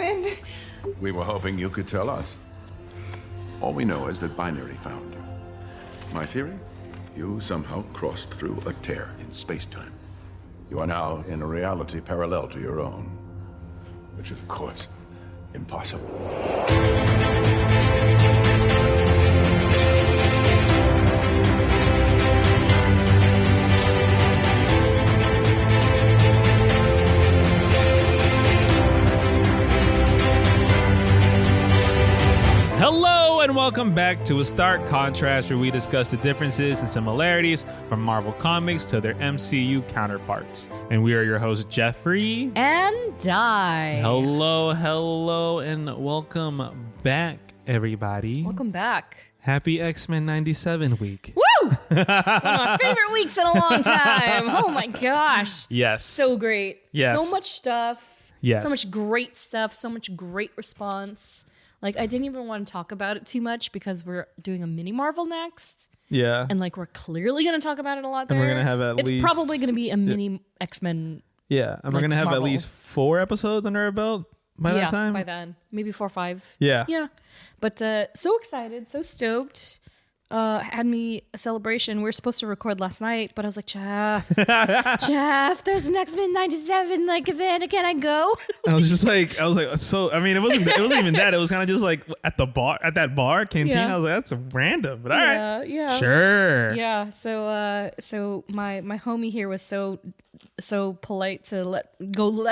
happened? We were hoping you could tell us. All we know is that Binary found you. My theory? You somehow crossed through a tear in space-time. You are now in a reality parallel to your own, which is, of course, impossible. Hello and welcome back to A Stark Contrast, where we discuss the differences and similarities from Marvel Comics to their MCU counterparts. And we are your hosts, Geoffrey And Dai. Hello, and welcome back, everybody. Welcome back. Happy X-Men 97 week. Woo! One of my favorite weeks in a long time. Oh my gosh. Yes. So great. Yes. So much stuff. Yes. So much great stuff. So much great response. Like, I didn't even want to talk about it too much because we're doing a mini Marvel next. Yeah. And, like, we're clearly going to talk about it a lot there. And we're going to have at least... It's probably going to be a mini X-Men. Yeah. And we're going to have Marvel. at least 4 episodes under our belt by that time. By then. Maybe 4 or 5. Yeah. Yeah. But so excited, so stoked. Had me a celebration. We were supposed to record last night, but I was like, Jeff, there's an X-Men 97 like event. Can I go? I was like, so, I mean, it wasn't even that. It was kind of just like at that bar, canteen. Yeah. I was like, that's random, but all right. Yeah. Sure. Yeah. So my homie here was so polite to let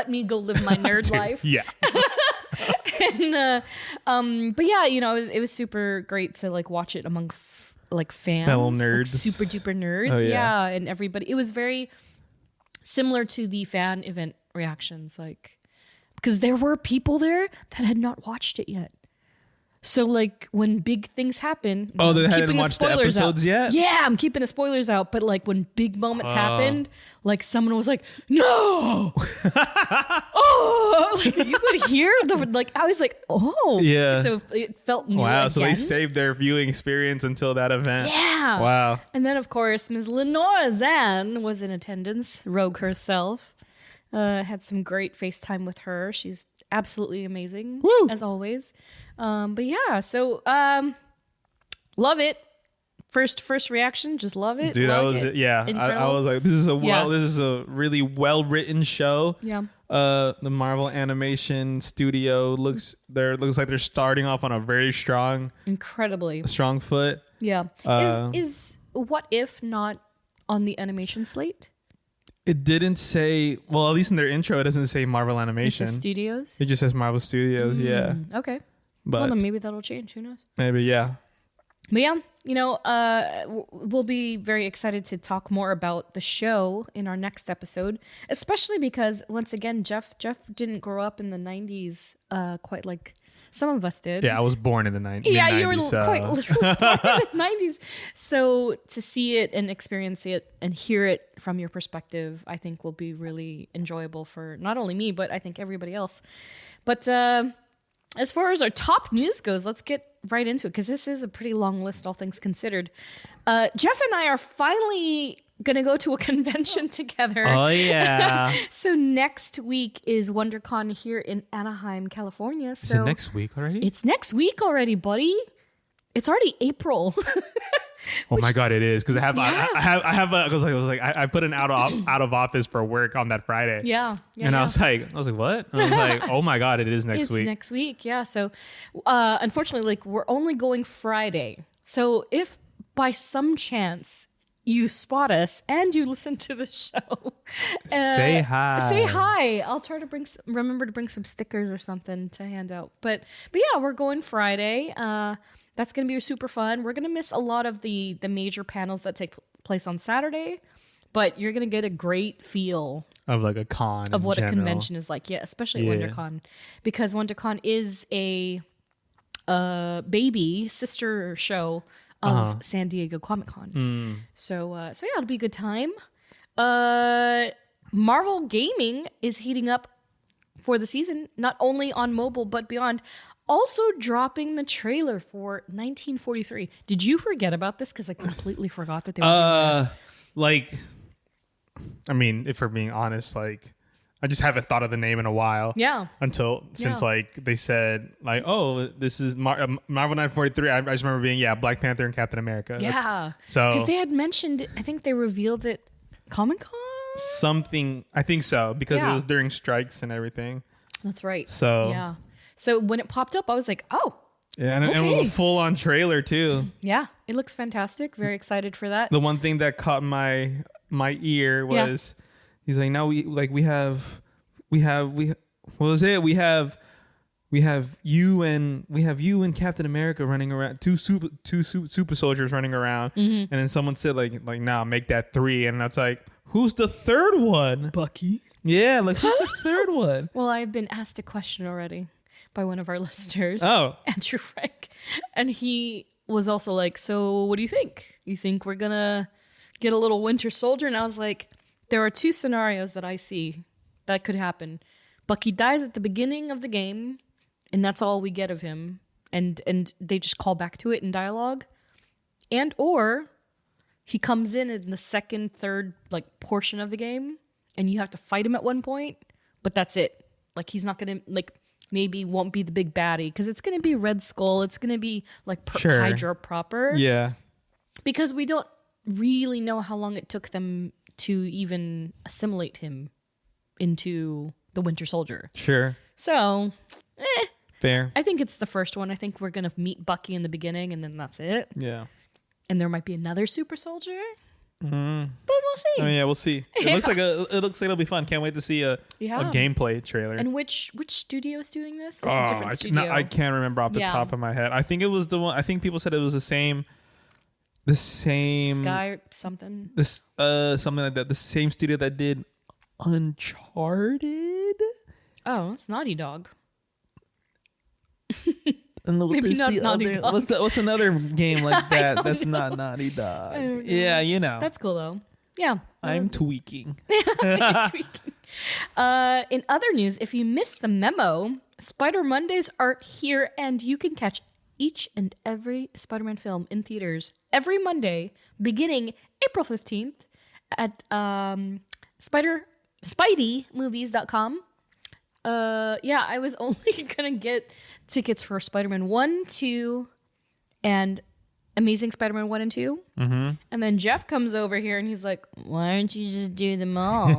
me go live my nerd life. Yeah. And but yeah, it was super great to like watch it among fans, fellow like, nerds, super duper nerds. Oh, yeah, and everybody. It was very similar to the fan event reactions, like because there were people there that had not watched it yet. So like when big things happen, they I'm hadn't keeping watched the spoilers episodes out. yet? Yeah, I'm keeping the spoilers out. But like when big moments happened, like someone was like, "No!" Oh, like you could hear I was like, "Oh, yeah." So it felt new. Wow. Again. So they saved their viewing experience until that event. Yeah. Wow. And then of course Ms. Lenore Zan was in attendance. Rogue herself. Had some great FaceTime with her. She's absolutely amazing. Woo! As always. But yeah, so love it. First reaction, just love it. Dude, Love that was it. Yeah. I was like, this is a really well written show. Yeah. The Marvel Animation Studio looks like they're starting off on a very strong foot. Yeah. Is What If not on the animation slate? It didn't say, well, at least in their intro, it doesn't say Marvel Animation. It says Studios? It just says Marvel Studios, yeah. Okay. But well, then maybe that'll change. Who knows? maybe, yeah. But yeah, we'll be very excited to talk more about the show in our next episode, especially because, once again, Jeff didn't grow up in the 90s quite like some of us did. Yeah, I was born in the 90s. Yeah, you were quite literally born in the 90s. So to see it and experience it and hear it from your perspective, I think will be really enjoyable for not only me, but I think everybody else. But as far as our top news goes, let's get right into it because this is a pretty long list, all things considered. Jeff and I are finally going to go to a convention together. Oh, yeah. So next week is WonderCon here in Anaheim, California. So Is it next week already? It's next week already, buddy. It's already April. Oh my God, it is because I put an out of office for work on that Friday. Yeah. And I was like, what? And I was like, oh my God, it is next week. It's next week, yeah. So, unfortunately, like we're only going Friday. So if by some chance you spot us and you listen to the show, say hi. Say hi. I'll try to remember to bring some stickers or something to hand out. But yeah, we're going Friday. That's going to be super fun. We're going to miss a lot of the major panels that take place on Saturday, but you're going to get a great feel of like a con of what general. A convention is like. Yeah, especially WonderCon, because WonderCon is a baby sister show of San Diego Comic-Con. So yeah, it'll be a good time. Marvel Gaming is heating up for the season, not only on mobile but beyond. Also dropping the trailer for 1943. Did you forget about this? Because I completely forgot that they were doing this. Like, I mean, if we're being honest, like, I just haven't thought of the name in a while. Yeah. Since like they said like, oh, this is Marvel 943. I just remember being Black Panther and Captain America. Yeah. So because they had mentioned, I think they revealed it Comic-Con. Something, I think so, because it was during strikes and everything. That's right. So yeah. So when it popped up, I was like, oh. Yeah, and it was a full-on trailer too. Yeah, it looks fantastic. Very excited for that. The one thing that caught my ear was he's like, now we have what was it? We have you and Captain America running around, two super soldiers running around, and then someone said like nah, make that 3, and that's like, who's the third one? Bucky. Yeah, like who's the third one? Well, I've been asked a question already by one of our listeners, Andrew Frank, and he was also like, so what do you think? You think we're gonna get a little Winter Soldier? And I was like, there are 2 scenarios that I see that could happen. Bucky dies at the beginning of the game, and that's all we get of him, and they just call back to it in dialogue, and or he comes in the second, third like portion of the game, and you have to fight him at one point, but that's it. Like he's not gonna like. Maybe won't be the big baddie because it's going to be Red Skull. It's going to be like Hydra proper. Yeah. Because we don't really know how long it took them to even assimilate him into the Winter Soldier. Sure. So, fair. I think it's the first one. I think we're going to meet Bucky in the beginning and then that's it. Yeah. And there might be another super soldier. Mm-hmm. But we'll see. Oh yeah, we'll see. It looks like it'll be fun. Can't wait to see a gameplay trailer. And which studio is doing this? That's a different studio. I can't remember off the top of my head. I think it was the one. I think people said it was the same Sky something. This something like that. The same studio that did Uncharted. Oh, it's Naughty Dog. Maybe not Naughty Dog. What's another game like that that's not Naughty Dog? Yeah, you know. That's cool though. Yeah. I'm tweaking. Tweaking. In other news, if you missed the memo, Spider Mondays are here and you can catch each and every Spider-Man film in theaters every Monday beginning April 15th at spideymovies.com. I was only gonna get tickets for Spider-Man 1, 2, and Amazing Spider-Man 1 and 2. Mm-hmm. And then Jeff comes over here and he's like, why don't you just do them all?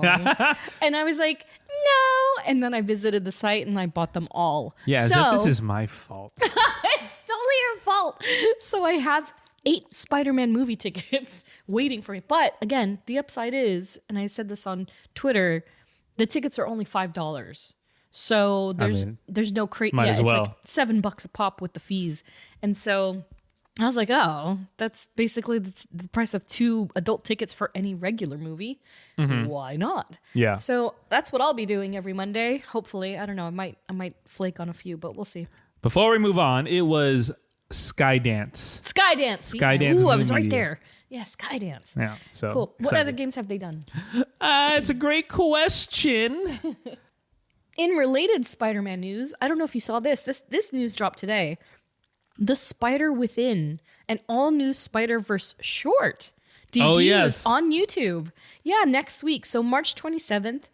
And I was like, no. And then I visited the site and I bought them all. Yeah, as if this is my fault. It's totally your fault. So I have 8 Spider-Man movie tickets waiting for me. But again, the upside is, and I said this on Twitter, the tickets are only $5. So there's no crate. Might as well. It's like $7 a pop with the fees. And so I was like, oh, that's basically the price of 2 adult tickets for any regular movie. Mm-hmm. Why not? Yeah. So that's what I'll be doing every Monday. Hopefully, I don't know. I might flake on a few, but we'll see. Before we move on, it was Skydance. Skydance. Ooh, I was right there. Yeah, Skydance. Yeah. So cool. What other games have they done? It's a great question. In related Spider-Man news, I don't know if you saw this. This news dropped today. The Spider Within, an all-new Spider-Verse short, debuts on YouTube. Yeah, next week. So March 27th.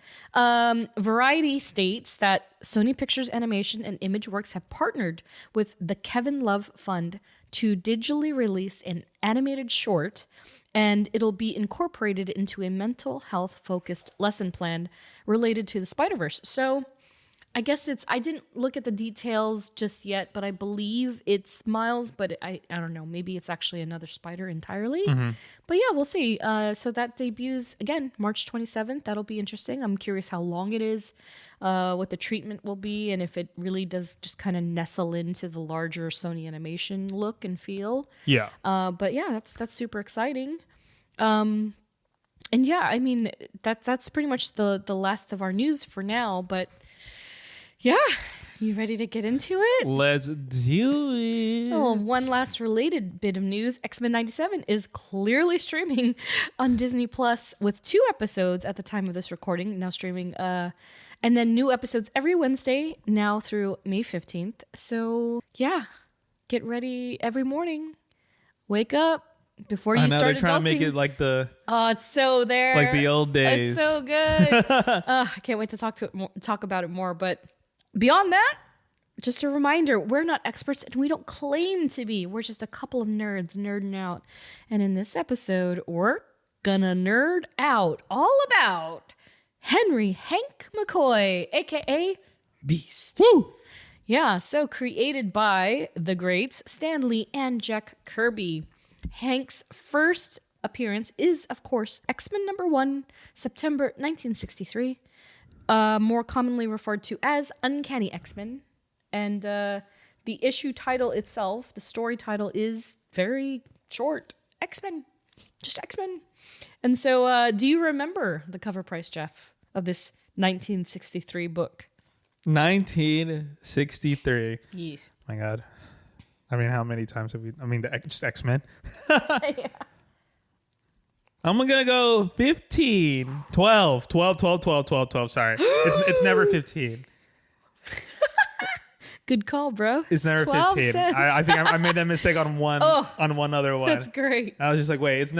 Variety states that Sony Pictures Animation and ImageWorks have partnered with the Kevin Love Fund to digitally release an animated short, and it'll be incorporated into a mental health-focused lesson plan related to the Spider-Verse. So I guess I didn't look at the details just yet, but I believe it's Miles, but I don't know. Maybe it's actually another spider entirely. Mm-hmm. But yeah, we'll see. So that debuts, again, March 27th. That'll be interesting. I'm curious how long it is, what the treatment will be, and if it really does just kind of nestle into the larger Sony Animation look and feel. Yeah. But yeah, that's super exciting. And yeah, I mean, that's pretty much the last of our news for now, but yeah, you ready to get into it? Let's do it. Oh, one last related bit of news. X-Men 97 is clearly streaming on Disney Plus with 2 episodes at the time of this recording, now streaming. And then new episodes every Wednesday now through May 15th. So yeah, get ready every morning. Wake up, before I you know start they're trying to make adulting. it like the It's so there. like the old days. It's so good. I can't wait to talk about it more. But beyond that, just a reminder, we're not experts and we don't claim to be. We're just a couple of nerds nerding out. And in this episode, we're gonna nerd out all about Henry Hank McCoy, aka Beast. Woo! Yeah, so created by the greats Stan Lee and Jack Kirby. Hank's first appearance is, of course, X-Men #1, September 1963, more commonly referred to as Uncanny X-Men. And the issue title itself, the story title, is very short. X-Men. Just X-Men. And so do you remember the cover price, Jeff, of this 1963 book? 1963. Yes. My God. I mean, how many times have we... I mean, just X-Men. Yeah. I'm going to go 15. 12. Sorry. It's never 15. Good call, bro. It's never 12 15. cents. I think I made that mistake on one other one. That's great. I was just like, wait, it's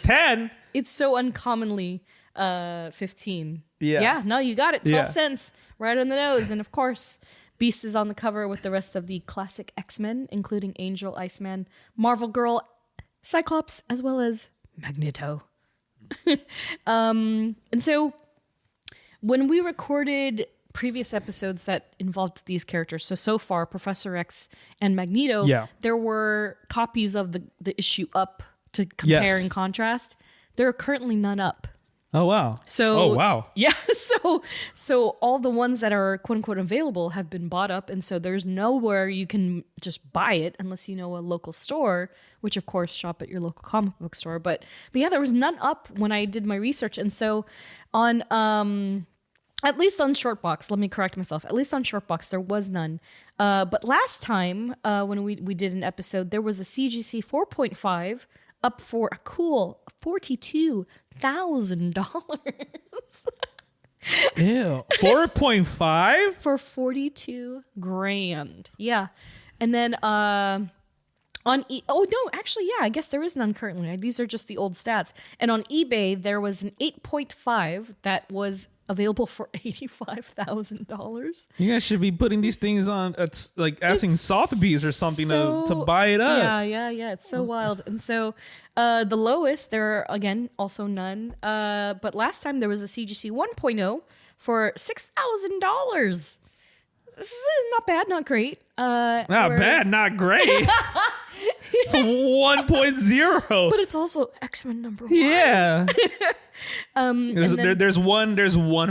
10. It's so uncommonly 15. Yeah. Yeah, no, you got it. 12 Yeah. cents. Right on the nose. And of course, Beast is on the cover with the rest of the classic X-Men, including Angel, Iceman, Marvel Girl, Cyclops, as well as Magneto. And so when we recorded previous episodes that involved these characters, so far Professor X and Magneto, there were copies of the issue up to compare and contrast. There are currently none up. Oh, wow. Yeah. So all the ones that are quote unquote available have been bought up. And so there's nowhere you can just buy it unless you know a local store, which of course shop at your local comic book store. But yeah, there was none up when I did my research. And so on, at least on Shortbox, let me correct myself. At least on Shortbox, there was none. But last time when we did an episode, there was a CGC 4.5 up for a cool $42,000. Ew. 4.5 for 42 grand. Yeah. And then I guess there is none currently. These are just the old stats. And on eBay there was an 8.5 that was available for $85,000. You guys should be putting these things on. It's like asking Sotheby's or something to buy it up. Yeah. It's so wild. And so the lowest, there are, again, also none. But last time there was a CGC 1.0 for $6,000. This is not bad, not great. Bad, not great. It's a 1.0. But it's also X-Men #1. Yeah. There's one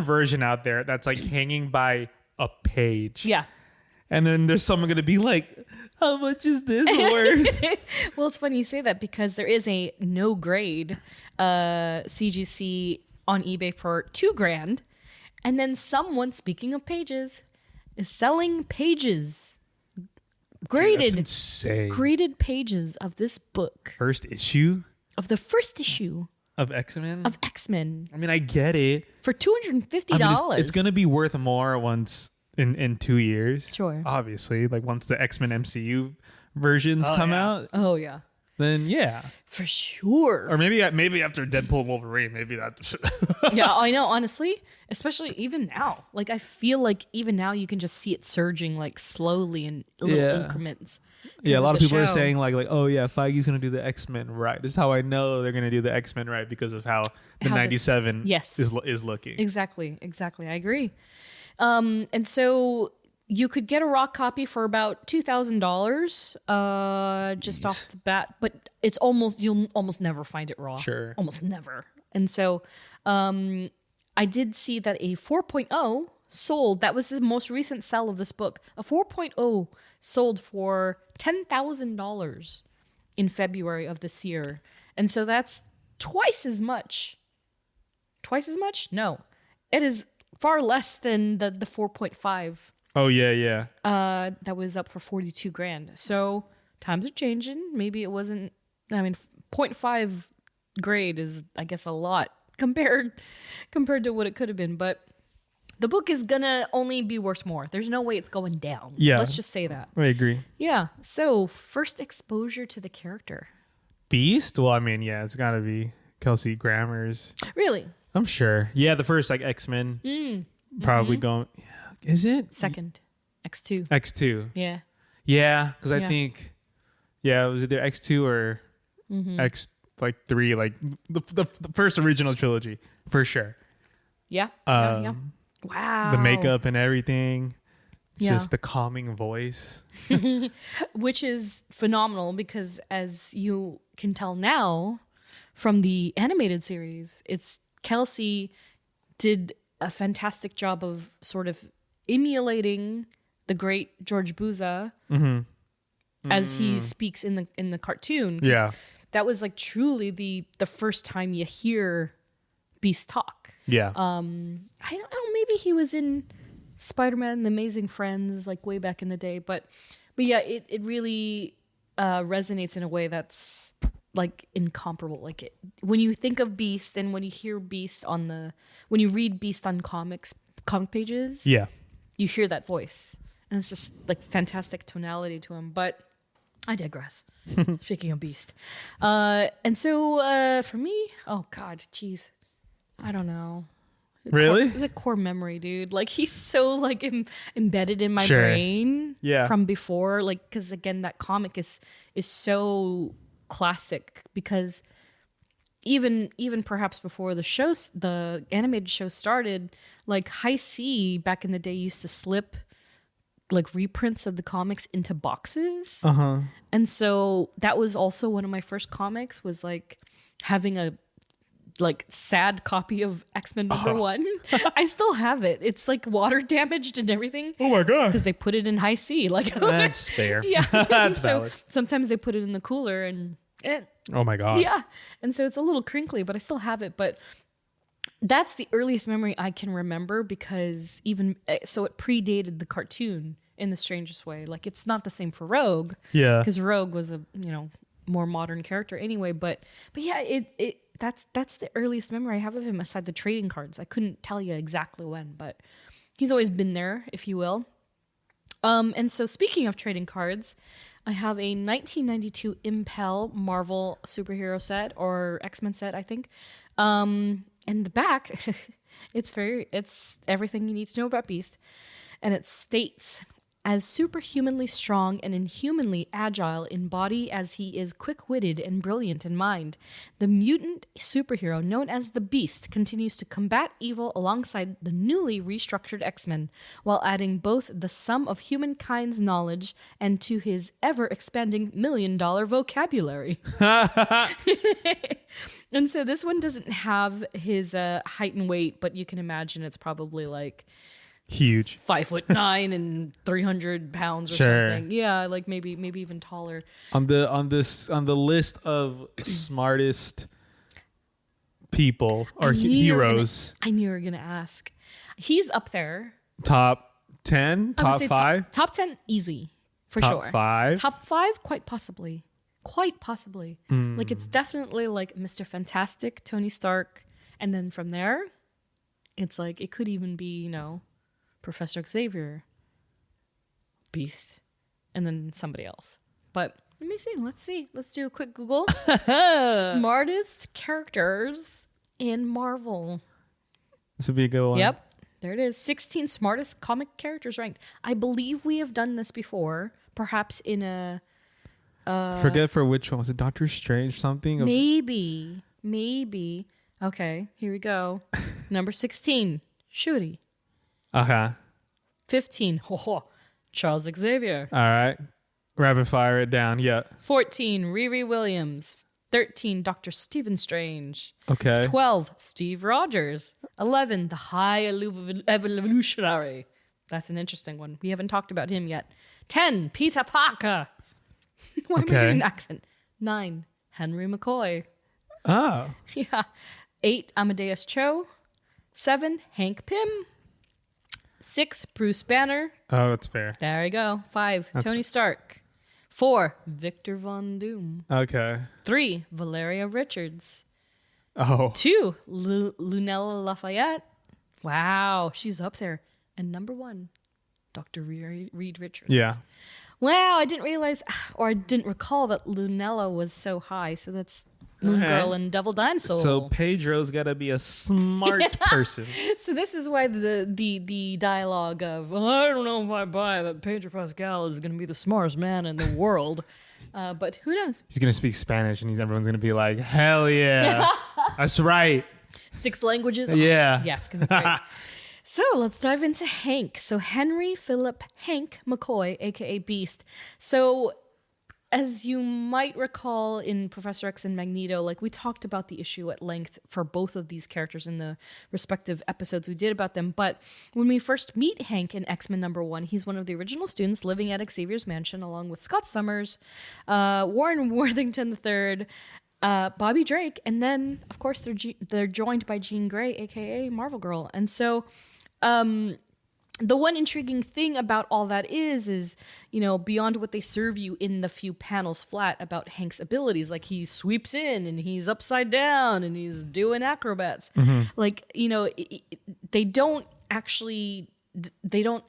version out there that's like hanging by a page. Yeah. And then there's someone going to be like, how much is this worth? Well, it's funny you say that because there is a no grade CGC on eBay for $2,000. And then someone, speaking of pages, is selling pages. Dude, that's insane. Graded pages of this book. First issue? Of the first issue. Of X-Men? Of X-Men. I mean, I get it. For $250. I mean, it's going to be worth more once in 2 years. Sure. Obviously. Like once the X-Men MCU versions come out. Oh, yeah. Then, yeah. For sure. Or maybe after Deadpool and Wolverine, maybe that... Yeah, I know, honestly. Especially even now. Like, I feel like even now you can just see it surging, like, slowly in little increments. Yeah, a lot of people are saying like, oh yeah, Feige's gonna do the X-Men right. This is how I know they're gonna do the X-Men right because of how the 97 is looking. Exactly. I agree. And so you could get a raw copy for about $2,000 just off the bat, but you'll almost never find it raw. Sure. Almost never. And so I did see that a 4.0 sold. That was the most recent sell of this book. A 4.0 sold for $10,000 in February of this year. And so that's twice as much. Twice as much? No. It is far less than the 4.5. Oh, yeah. That was up for 42 grand. So times are changing. Maybe it wasn't, 0.5 grade is, I guess, a lot compared to what it could have been. But the book is gonna only be worth more. There's no way it's going down. Yeah. Let's just say that. I agree. Yeah. So first exposure to the character. Beast? Well, I mean, yeah, it's got to be Kelsey Grammer's. Really? I'm sure. Yeah, the first like X-Men probably going. Is it Second. X2. X2? Yeah. Yeah, because I Yeah. think it was either X2 or X like 3, like the first original trilogy for sure. Yeah. Um, yeah. Wow. The makeup and everything. Yeah. Just the calming voice. Which is phenomenal because, as you can tell now from the animated series, it's Kelsey did a fantastic job of sort of emulating the great George Buza as he speaks in the cartoon. 'Cause Yeah. that was like truly the first time you hear Beast talk. Yeah. I don't know, maybe he was in Spider-Man, The Amazing Friends, like way back in the day, but yeah, it really resonates in a way that's like incomparable. Like when you think of Beast and when you hear Beast when you read Beast on comic pages, yeah. you hear that voice, and it's just like fantastic tonality to him. But I digress. Speaking of Beast, and so for me, oh god, geez, I don't know. Really? It's a core memory, dude. Like he's so like embedded in my Sure. brain Yeah. from before. Like because again, that comic is so classic because even perhaps before the animated show started, like High C back in the day used to slip like reprints of the comics into boxes. And so that was also one of my first comics, was like having a like sad copy of X-Men #1. I still have it. It's like water damaged and everything. Oh my god. Because they put it in High C. Like That's fair. yeah. That's so valid. sometimes they put it in the cooler and Oh my god. yeah. And so it's a little crinkly, but I still have it. But that's the earliest memory I can remember because so it predated the cartoon in the strangest way. Like it's not the same for Rogue. Yeah. Because Rogue was a, more modern character anyway. But yeah, that's the earliest memory I have of him aside the trading cards. I couldn't tell you exactly when, but he's always been there, if you will. And so speaking of trading cards, I have a 1992 Impel Marvel superhero set or X-Men set, I think. And the back, it's everything you need to know about Beast. And it states, as superhumanly strong and inhumanly agile in body as he is quick-witted and brilliant in mind, the mutant superhero known as the Beast continues to combat evil alongside the newly restructured X-Men, while adding both the sum of humankind's knowledge and to his ever-expanding million-dollar vocabulary. And so this one doesn't have his height and weight, but you can imagine it's probably like Huge. 5'9" and 300 pounds or something. Yeah, like maybe even taller. On the list of smartest people or heroes. I knew you were gonna ask. He's up there. Top 10, I would top say 5, top 10 easy for top sure. 5. Top 5, quite possibly. Like it's definitely like Mr. Fantastic, Tony Stark, and then from there, it's like it could even be Professor Xavier, Beast, and then somebody else. But let me see. Let's see. Let's do a quick Google. Smartest characters in Marvel. This would be a good one. Yep. There it is. 16 smartest comic characters ranked. I believe we have done this before. Perhaps in a... Forget for which one. Was it Doctor Strange something? Maybe. Okay, here we go. Number 16, Shuri. 15, Charles Xavier. All right. Rapid fire it down. Yeah. 14, Riri Williams. 13, Dr. Stephen Strange. Okay. 12, Steve Rogers. 11, the High Evolutionary. That's an interesting one. We haven't talked about him yet. 10, Peter Parker. Why am I doing an accent? 9, Henry McCoy. Oh. Yeah. 8, Amadeus Cho. 7, Hank Pym. 6, Bruce Banner. Oh, that's fair. There you go. 5, Tony Stark. 4, Victor Von Doom. Okay. 3, Valeria Richards. Oh. 2, Lunella Lafayette. Wow, she's up there. And number 1, Dr. Reed Richards. Yeah. Wow, I didn't realize, or I didn't recall that Lunella was so high. So that's Moon Girl and Devil Dinosaur. So Pedro's got to be a smart person. So this is why the dialogue of, I don't know if I buy that Pedro Pascal is going to be the smartest man in the world. But who knows? He's going to speak Spanish and everyone's going to be like, hell yeah. That's right. 6 languages? Yeah. Yeah, it's going to be great. So let's dive into Hank. So Henry Philip Hank McCoy, aka Beast. So as you might recall in Professor X and Magneto, like we talked about the issue at length for both of these characters in the respective episodes we did about them. But when we first meet Hank in X-Men #1, he's one of the original students living at Xavier's mansion along with Scott Summers, Warren Worthington III, Bobby Drake, and then of course they're joined by Jean Grey, aka Marvel Girl. And so the one intriguing thing about all that is, you know, beyond what they serve you in the few panels flat about Hank's abilities, like he sweeps in and he's upside down and he's doing acrobats. Like, you know, they don't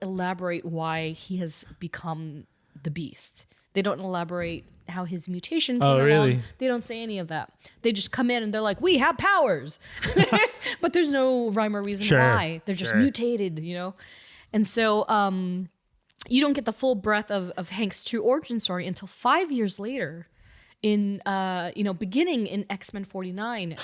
elaborate why he has become the Beast. They don't elaborate how his mutation came along. Really? They don't say any of that. They just come in and they're like, we have powers. But there's no rhyme or reason why. They're just mutated, you know? And so you don't get the full breadth of Hank's true origin story until 5 years later in, beginning in X-Men 49.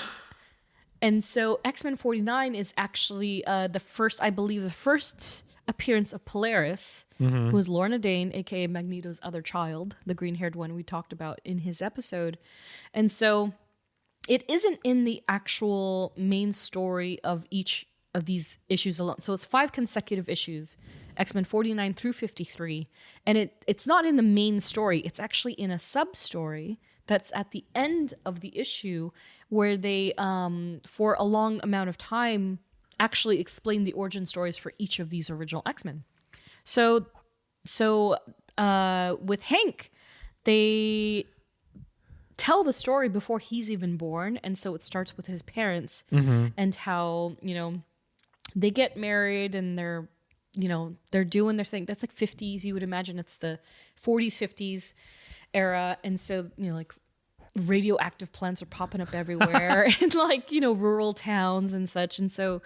And so X-Men 49 is actually the first appearance of Polaris, who is Lorna Dane, aka Magneto's other child, the green-haired one we talked about in his episode. And so it isn't in the actual main story of each of these issues alone. So it's 5 consecutive issues, X-Men 49 through 53. And it's not in the main story. It's actually in a sub-story that's at the end of the issue where they, for a long amount of time, actually explain the origin stories for each of these original X-Men. So with Hank, they tell the story before he's even born, and so it starts with his parents and how, you know, they get married and they're doing their thing. That's like 50s. You would imagine it's the 40s, 50s era, and so, you know, like radioactive plants are popping up everywhere in, like, you know, rural towns and such. And so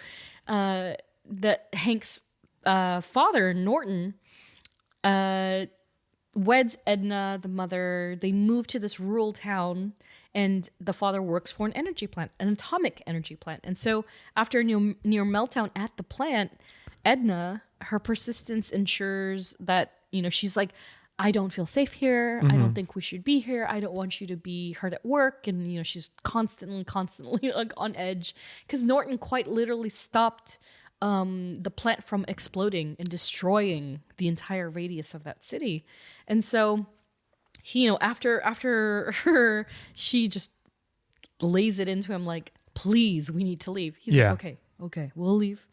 that Hank's father, Norton, weds Edna, the mother. They move to this rural town, and the father works for an energy plant, an atomic energy plant. And so after a near meltdown at the plant, Edna, her persistence ensures that, you know, she's like, I don't feel safe here. I don't think we should be here. I don't want you to be hurt at work. And, you know, she's constantly like on edge because Norton quite literally stopped the plant from exploding and destroying the entire radius of that city. And so he, you know, after her, she just lays it into him like, please, we need to leave. He's like, okay, we'll leave.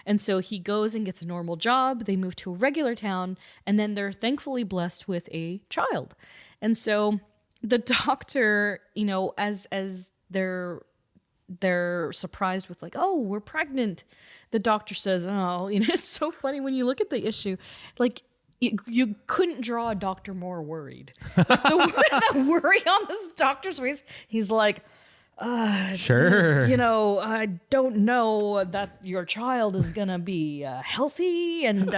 And so he goes and gets a normal job. They move to a regular town, and then they're thankfully blessed with a child. And so the doctor, you know, as they're surprised with like, oh, we're pregnant. The doctor says, oh, you know, it's so funny when you look at the issue, like you couldn't draw a doctor more worried. Like, the worry on this doctor's face. He's like, sure. You know, I don't know that your child is gonna be healthy, and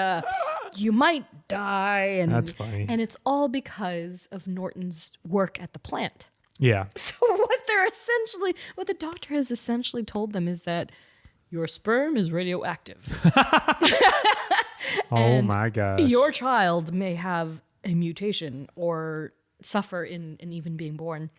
you might die. And that's funny. And it's all because of Norton's work at the plant. Yeah. So what the doctor has essentially told them is that your sperm is radioactive. Oh my gosh. Your child may have a mutation or suffer in even being born.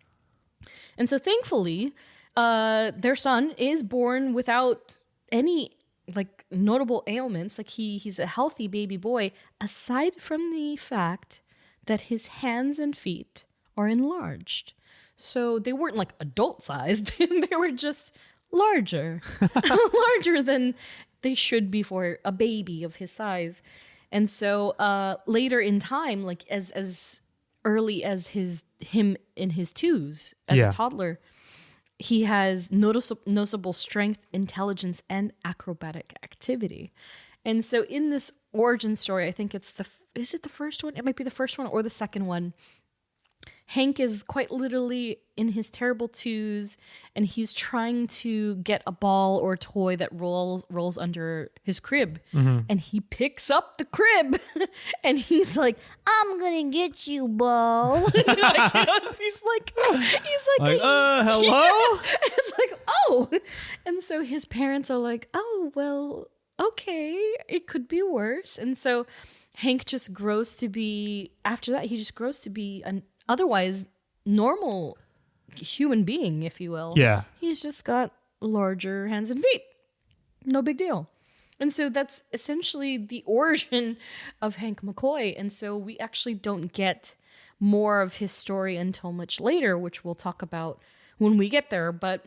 And so thankfully, their son is born without any like notable ailments. Like he's a healthy baby boy, aside from the fact that his hands and feet are enlarged. So they weren't like adult sized. They were just larger than they should be for a baby of his size. And so later in time, like as early as him in his 2s as a toddler, he has noticeable strength, intelligence, and acrobatic activity. And so in this origin story, I think it's is it the first one? It might be the first one or the second one. Hank is quite literally in his terrible twos, and he's trying to get a ball or toy that rolls under his crib. And he picks up the crib, and he's like, "I'm gonna get you, ball." He's like, hello? It's like, oh. And so his parents are like, "Oh, well, okay, it could be worse." And so Hank just grows to be, after that, he just grows to be an otherwise normal human being, if you will. Yeah. He's just got larger hands and feet. No big deal. And so that's essentially the origin of Hank McCoy. And so we actually don't get more of his story until much later, which we'll talk about when we get there. But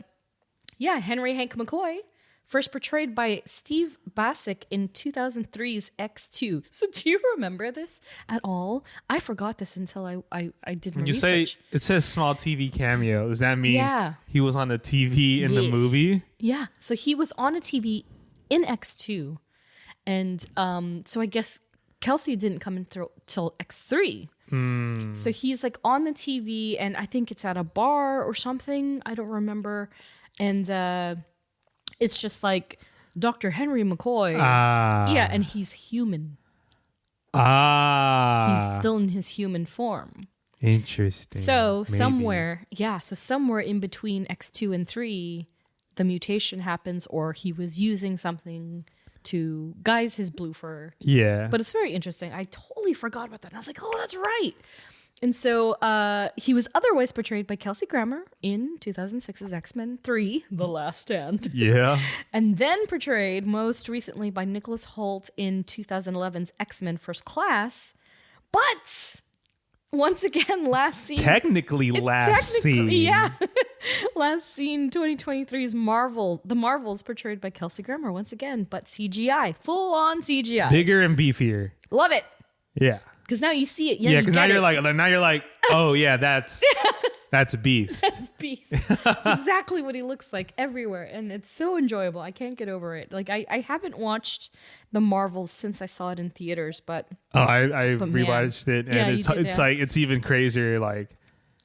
yeah, Henry Hank McCoy, first portrayed by Steve Bassick in 2003's X2. So do you remember this at all? I forgot this until I did my When you research. say it says small TV cameo, does that mean he was on the TV in the Yes. movie? Yeah. So he was on a TV in X2. And so I guess Kelsey didn't come in till X3. So he's like on the TV, and I think it's at a bar or something. I don't remember. And it's just like Dr. Henry McCoy. Yeah, and he's human. He's still in his human form. Interesting. So Maybe. somewhere in between X2 and 3, the mutation happens, or he was using something to guise his blue fur. Yeah. But it's very interesting. I totally forgot about that. And I was like, oh, that's right. And so he was otherwise portrayed by Kelsey Grammer in 2006's X-Men 3, The Last Stand. Yeah. And then portrayed most recently by Nicholas Hoult in 2011's X-Men First Class. But once again, last seen... Technically last scene. Yeah. Last seen 2023's The Marvels portrayed by Kelsey Grammer once again, but CGI. Full-on CGI. Bigger and beefier. Love it. Yeah. Because now you see it. Yeah, because now it. you're like, oh yeah, that's Beast. That's Beast. It's exactly what he looks like everywhere, and it's so enjoyable. I can't get over it. Like I haven't watched The Marvels since I saw it in theaters, but I But rewatched it, and Yeah, you it's did, it's yeah. like it's even crazier. Like,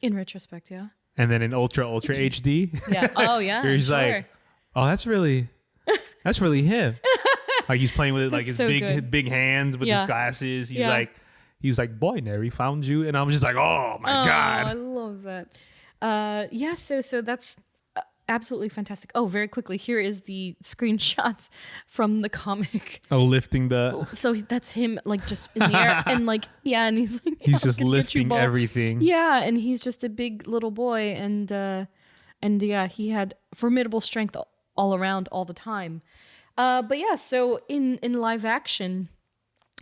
in retrospect, yeah. and then in ultra HD, Yeah. Oh yeah. you're just sure. like, oh, that's really him. Like he's playing with it, like That's his so good. big hands with Yeah. his glasses. Yeah. He's like, boy, Neri found you, and I was just like, oh my I god. love that. Yeah. So that's absolutely fantastic. Oh, very quickly, here is the screenshots from the comic. Oh, lifting the. So that's him, like just in the air, and like and he's like He's "I'm just gonna get you, lifting ball." everything. Yeah, and he's just a big little boy, and yeah, he had formidable strength all around all the time. But yeah, so in live action,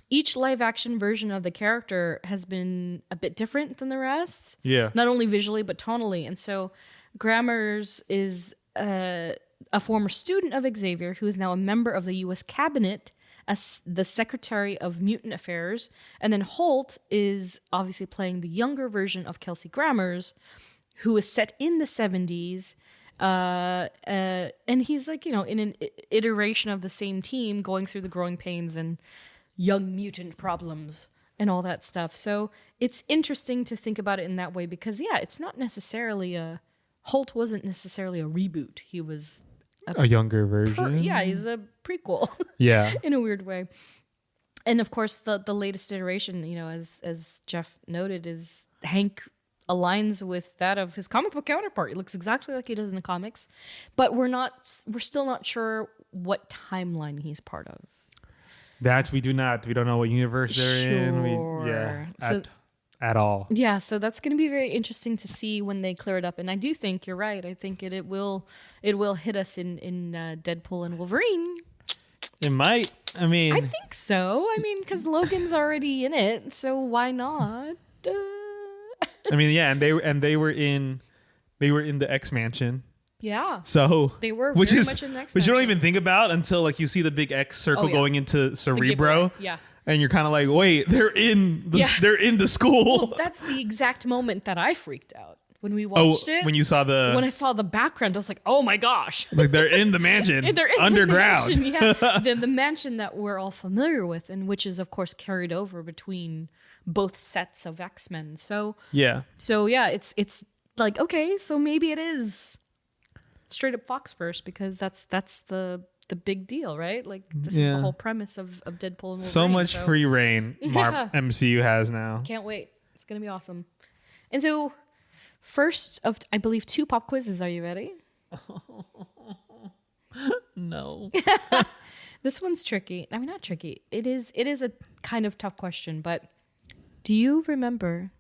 each live action version of the character has been a bit different than the rest. Yeah. Not only visually but tonally. And so Grammars is a former student of Xavier who is now a member of the U.S. Cabinet as the Secretary of Mutant Affairs. And then Holt is obviously playing the younger version of Kelsey Grammars, who is set in the 70s. And he's like, in an iteration of the same team going through the growing pains and young mutant problems and all that stuff. So it's interesting to think about it in that way because, yeah, it's not necessarily Holt wasn't necessarily a reboot. He was A younger version. he's a prequel. Yeah. In a weird way. And of course, the latest iteration, as Jeff noted, is Hank aligns with that of his comic book counterpart. He looks exactly like he does in the comics, but we're still not sure what timeline he's part of. We don't know what universe they're in. At all. Yeah, so that's going to be very interesting to see when they clear it up. And I do think you're right. I think it will hit us in Deadpool and Wolverine. It might. I think so. Because Logan's already in it, so why not? and they were in the X Mansion. Yeah. So they were which very is much in the X which you don't Mansion. even think about until like you see the big X circle Oh, yeah. going into Cerebro. Yeah. And you're kind of like, wait, they're in the Yeah. they're in the school. Well, that's the exact moment that I freaked out when we watched it. When you saw When I saw the background, I was like, oh my gosh. like they're in the mansion, And they're in underground. The mansion, yeah. the mansion that we're all familiar with, and which is, of course, carried over between both sets of X-Men. So yeah, it's like, okay, so maybe it is straight up Fox first, because that's the big deal, right? Like, this is the whole premise of Deadpool and Wolverine. So much free reign MCU has now. Can't wait. It's going to be awesome. And so, first of, I believe, 2 pop quizzes. Are you ready? No. This one's tricky. I mean, not tricky. It is a kind of tough question, but do you remember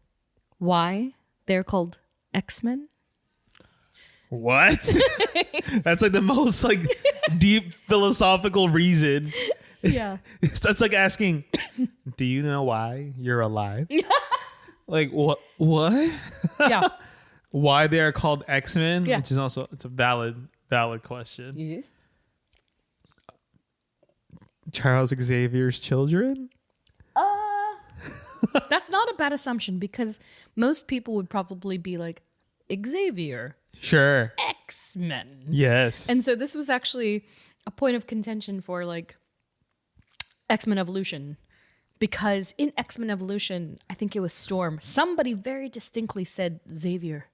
why they're called X-Men? What? That's like the most like deep philosophical reason. Yeah. That's like asking, do you know why you're alive? Like what? Yeah. Why they are called X-Men? Yeah. Which is also, it's a valid question. Yes. Charles Xavier's children? That's not a bad assumption, because most people would probably be like, Xavier. Sure. X-Men. Yes. And so this was actually a point of contention for like X-Men Evolution, because in X-Men Evolution, I think it was Storm, somebody very distinctly said Xavier.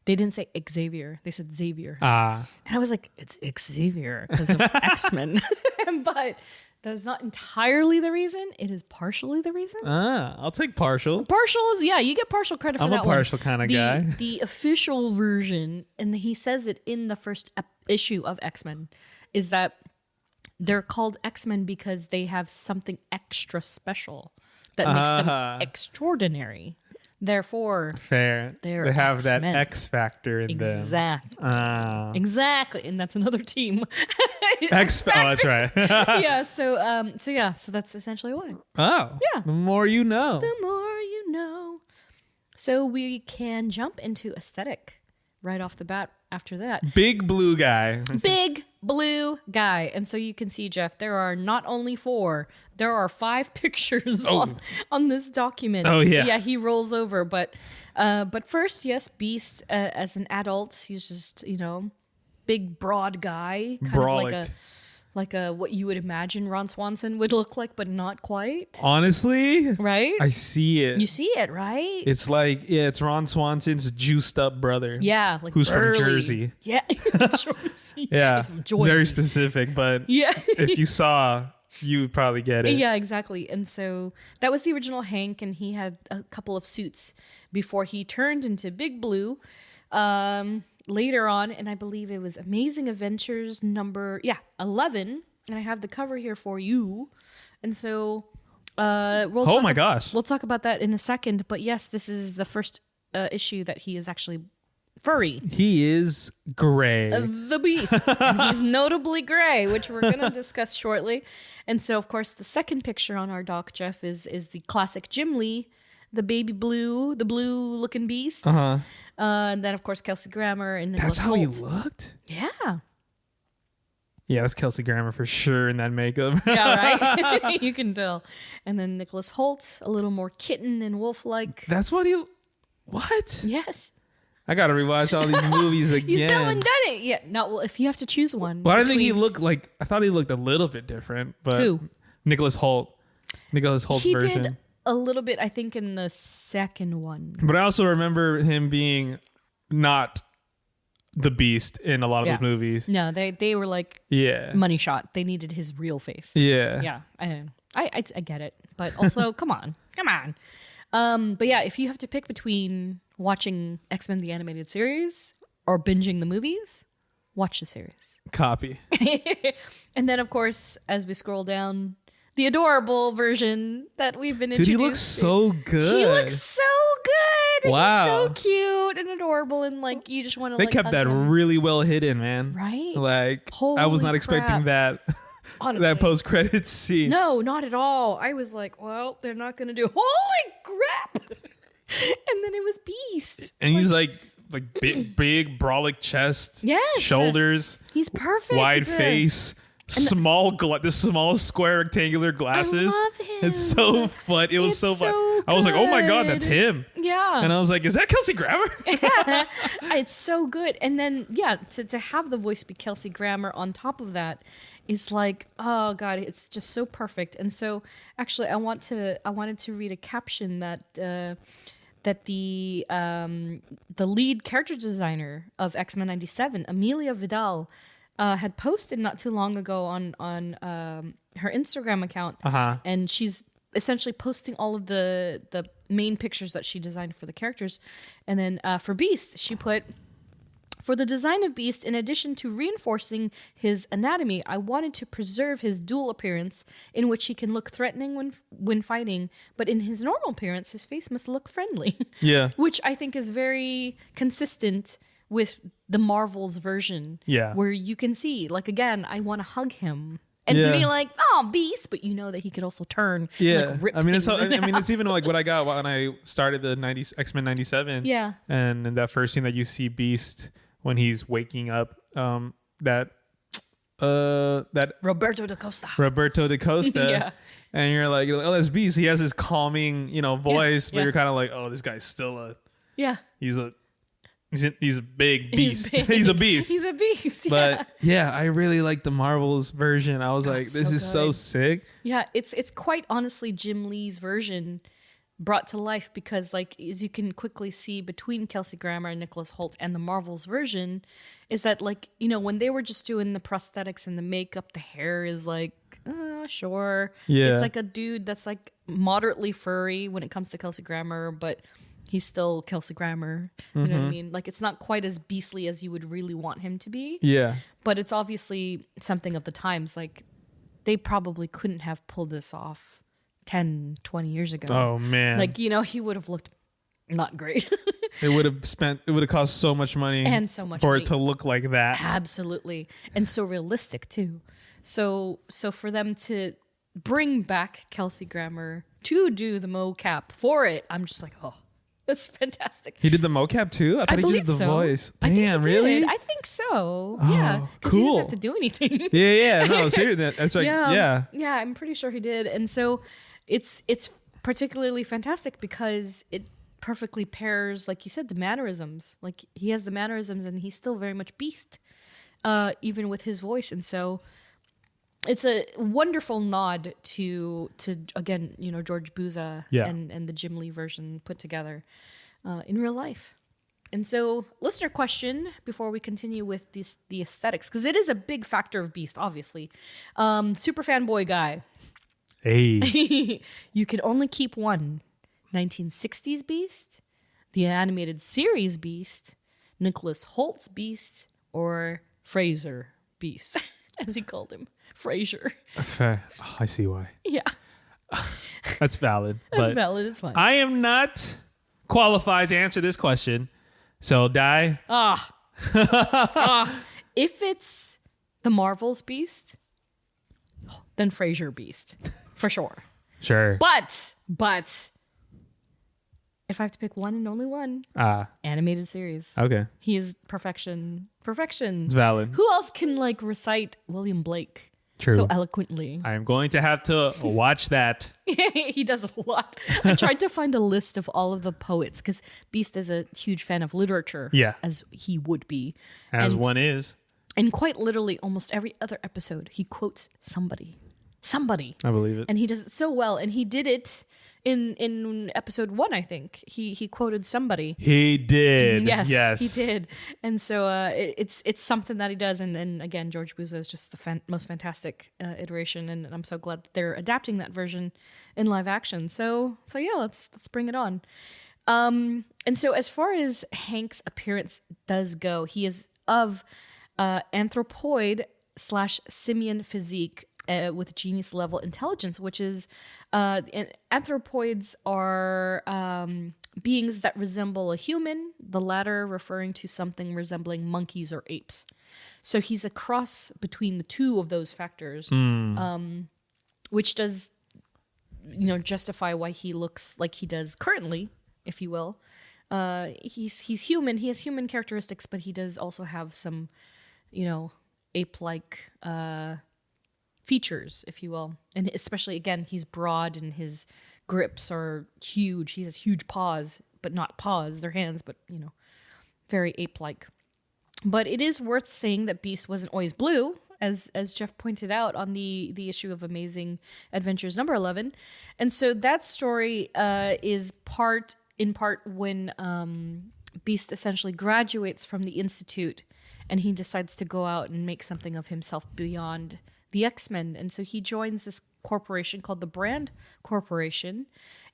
They didn't say Xavier. They said Xavier. And I was like, it's Xavier because of X-Men. But that's not entirely the reason. It is partially the reason. I'll take partial. Partial is, yeah, you get partial credit for that one. I'm a partial kind of guy. The official version, and he says it in the first issue of X-Men, is that they're called X-Men because they have something extra special that makes them extraordinary. Therefore, fair. They have X-Men. that X factor in them. Exactly, and that's another team. X. Oh, that's right. Yeah. So that's essentially why. Oh, yeah. The more you know. The more you know. So we can jump into aesthetic right off the bat after that. Big blue guy. Big blue guy. And so you can see, Jeff, there are not only 4, there are 5 pictures on this document. Oh, yeah. Yeah, he rolls over. But first, yes, Beast as an adult, he's just, big, broad guy. Kind Brolic. of like a what you would imagine Ron Swanson would look like, but not quite. Honestly, right? I see it. You see it, right? It's like, it's Ron Swanson's juiced up brother. Yeah, like who's burly. from Jersey. Yeah, Jersey. Yeah, He's from Jersey. very specific, but yeah, if you saw, you would probably get it. Yeah, exactly. And so that was the original Hank, and he had a couple of suits before he turned into Big Blue. Later on, and I believe it was Amazing Adventures number 11, and I have the cover here for you. And so we'll talk about that in a second. But yes, this is the first issue that he is actually furry. He is gray. The Beast. And he's notably gray, which we're going to discuss shortly. And so, of course, the second picture on our doc, Jeff, is the classic Jim Lee, the baby blue, the blue-looking Beast. And then, of course, Kelsey Grammer and Nicholas That's how Hoult. he looked? Yeah. Yeah, that's Kelsey Grammer for sure in that makeup. Yeah, right? You can tell. And then Nicholas Hoult, a little more kitten and wolf-like. That's what he... What? Yes. I got to rewatch all these movies again. You still haven't done it yet. No, well, if you have to choose one. Well, I think he looked like... I thought he looked a little bit different, but... Who? Nicholas Hoult. Nicholas Holt's version. He did a little bit, I think, in the second one. But I also remember him being not the Beast in a lot of those movies. No, they were like money shot. They needed his real face. Yeah. Yeah. I get it. But also, come on. But yeah, if you have to pick between watching X-Men the Animated Series or binging the movies, watch the series. Copy. And then, of course, as we scroll down, the adorable version that we've been introduced. Dude, he looks so good. He looks so good. Wow. He's so cute and adorable, and like you just want to. They kept that really well hidden, man. Right? Like Holy I was not crap. expecting that. Honestly. That post-credits scene. No, not at all. I was like, well, they're not going to do. Holy crap! And then it was Beast. And he's like big brolic chest. Yes. Shoulders. He's perfect. Wide face. this small square rectangular glasses. I love him. It's so fun. It was It's so fun. so I was like, oh my god, good. that's him. Yeah. And I was like, is that Kelsey Grammer? It's so good. And then, yeah, to have the voice be Kelsey Grammer on top of that is like, oh god, it's just so perfect. And so actually I wanted to read a caption that that the lead character designer of X-Men 97, Amelia Vidal, had posted not too long ago on her Instagram account. And she's essentially posting all of the main pictures that she designed for the characters. And then for Beast, she put, for the design of Beast, in addition to reinforcing his anatomy, I wanted to preserve his dual appearance, in which he can look threatening when fighting, but in his normal appearance, his face must look friendly. Yeah. Which I think is very consistent with the Marvel's version. Yeah. Where you can see, like, again, I want to hug him. And Yeah. be like, oh, Beast, but you know that he could also turn. Yeah, And, like, rip I mean, it's things in half. it's even like what I got when I started the X-Men 97. Yeah. And in that first scene that you see Beast when he's waking up, that Roberto da Costa. Roberto da Costa. Yeah. And you're like, oh, that's Beast. He has this calming, voice, but yeah. you're kind of like, oh, this guy's still Yeah. he's a big beast. He's big. He's a beast. He's a beast. But yeah, I really like the Marvel's version. I was like, it's this so is so good. sick. Yeah, it's quite honestly Jim Lee's version brought to life, because, like, as you can quickly see between Kelsey Grammer and Nicholas Hoult and the Marvel's version, is that, like, when they were just doing the prosthetics and the makeup, the hair is like, sure. Yeah. It's like a dude that's like moderately furry when it comes to Kelsey Grammer, but he's still Kelsey Grammer. You know what I mean? Like, it's not quite as beastly as you would really want him to be. Yeah. But it's obviously something of the times. Like, they probably couldn't have pulled this off 10, 20 years ago. Oh man. Like, he would have looked not great. It would have cost so much money And so much for money. it to look like that. Absolutely. And so realistic, too. So for them to bring back Kelsey Grammer to do the mocap for it, I'm just like, oh, that's fantastic. He did the mocap too? I thought he believe did the so. voice. I think he Damn, really? did. I think so. Yeah. Because he cool. doesn't have to do anything. Yeah. No, seriously. That's like, yeah. Yeah, I'm pretty sure he did. And so it's particularly fantastic because it perfectly pairs, like you said, the mannerisms. Like, he has the mannerisms and he's still very much Beast, even with his voice. And so it's a wonderful nod to again, George Buza and the Jim Lee version put together in real life. And so, listener question before we continue with the aesthetics, because it is a big factor of Beast, obviously. Super fanboy guy. Hey. You can only keep one: 1960s Beast, the animated series Beast, Nicholas Holt's Beast, or Fraser Beast, as he called him. Fraser. Oh, I see why. Yeah. That's valid. That's but valid. It's fine. I am not qualified to answer this question. So, Dai. If it's the Marvel's Beast, then Fraser Beast. For sure. Sure. But if I have to pick one and only one, animated series. Okay. He is perfection. Perfection. It's valid. Who else can recite William Blake so eloquently? I am going to have to watch that. He does a lot. I tried to find a list of all of the poets because Beast is a huge fan of literature. Yeah. As he would be. As one is. And quite literally, almost every other episode, he quotes somebody. I believe it. And he does it so well. And he did it in episode 1, I think. He quoted somebody. He did. Yes, he did. And so it's something that he does. And again, George Buza is just the most fantastic iteration. And I'm so glad that they're adapting that version in live action. So yeah, let's bring it on. And so as far as Hank's appearance does go, he is of anthropoid / simian physique with genius level intelligence, which is anthropoids are beings that resemble a human, the latter referring to something resembling monkeys or apes. So he's a cross between the two of those factors, which does justify why he looks like he does currently, if you will. He's human. He has human characteristics, but he does also have some, ape-like features, if you will. And especially, again, he's broad and his grips are huge. He has huge paws, but not paws, they're hands, but, very ape-like. But it is worth saying that Beast wasn't always blue, as Jeff pointed out on the issue of Amazing Adventures number 11. And so that story is in part when Beast essentially graduates from the Institute and he decides to go out and make something of himself beyond the X-Men. And so he joins this corporation called the Brand Corporation.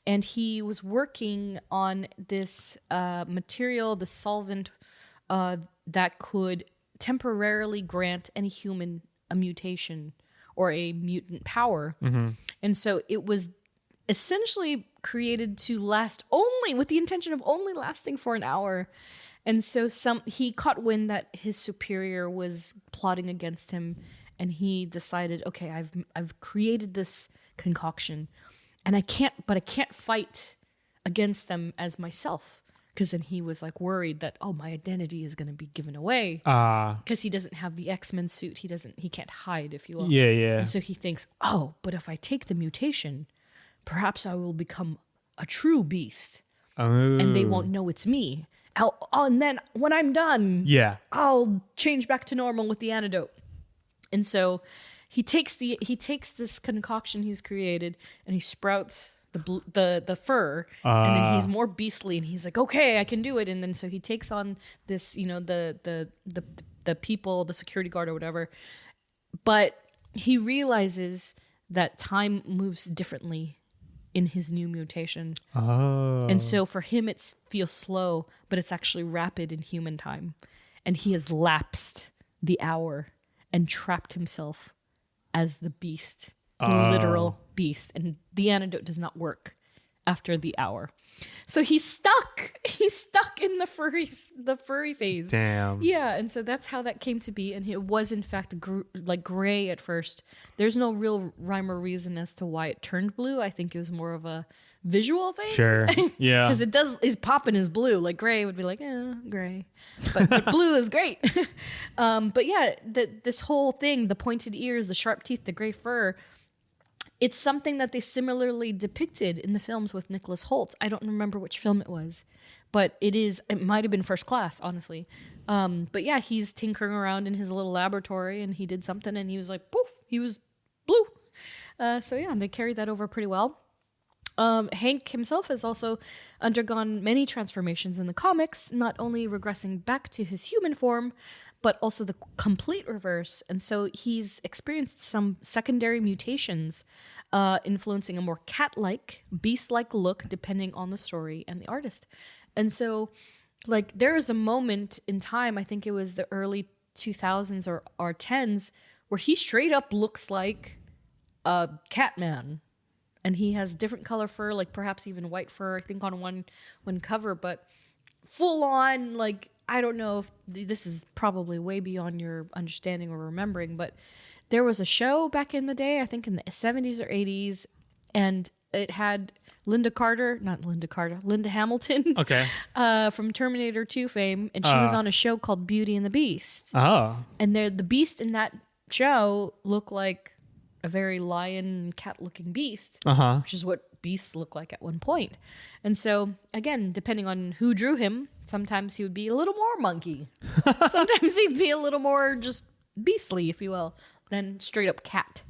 And he was working on this material, the solvent that could temporarily grant any human a mutation or a mutant power. And so it was essentially created to last only with the intention of only lasting for an hour. And so he caught wind that his superior was plotting against him, and he decided, okay, I've created this concoction, and I can't fight against them as myself, because then he was like worried that, oh, my identity is going to be given away, because he doesn't have the X-Men suit. He can't hide, if you will. Yeah. And so he thinks, oh, but if I take the mutation, perhaps I will become a true beast, and they won't know it's me. And then when I'm done, I'll change back to normal with the antidote. And so he takes this concoction he's created and he sprouts the fur, and then he's more beastly, and he's like, okay, I can do it. And then so he takes on this, the people, the security guard or whatever. But he realizes that time moves differently in his new mutation. And so for him, it feels slow, but it's actually rapid in human time. And he has lapsed the hour and trapped himself as the beast, the literal beast. And the antidote does not work after the hour. So he's stuck. He's stuck in the furry phase. Damn. Yeah, and so that's how that came to be. And it was, in fact, gray at first. There's no real rhyme or reason as to why it turned blue. I think it was more of a visual thing. Sure. Yeah. Because his popping is blue. Like gray would be like, gray. But blue is great. But yeah, this whole thing, the pointed ears, the sharp teeth, the gray fur, it's something that they similarly depicted in the films with Nicholas Hoult. I don't remember which film it was, but it might have been First Class, honestly. But yeah, he's tinkering around in his little laboratory and he did something and he was like, poof, he was blue. So yeah, they carried that over pretty well. Hank himself has also undergone many transformations in the comics, not only regressing back to his human form, but also the complete reverse. And so he's experienced some secondary mutations, influencing a more cat-like, beast-like look depending on the story and the artist. And so, like, there is a moment in time, I think it was the early 2000s or 10s, where he straight up looks like a Catman. And he has different color fur, like perhaps even white fur, I think on one cover, but full on, like, I don't know if this is probably way beyond your understanding or remembering, but there was a show back in the day, I think in the 70s or 80s, and it had Linda Hamilton. Okay. From Terminator 2 fame, and she was on a show called Beauty and the Beast. Oh. And the beast in that show looked like a very lion cat-looking beast, which is what beasts look like at one point. And so, again, depending on who drew him, sometimes he would be a little more monkey. Sometimes he'd be a little more just beastly, if you will, than straight up cat.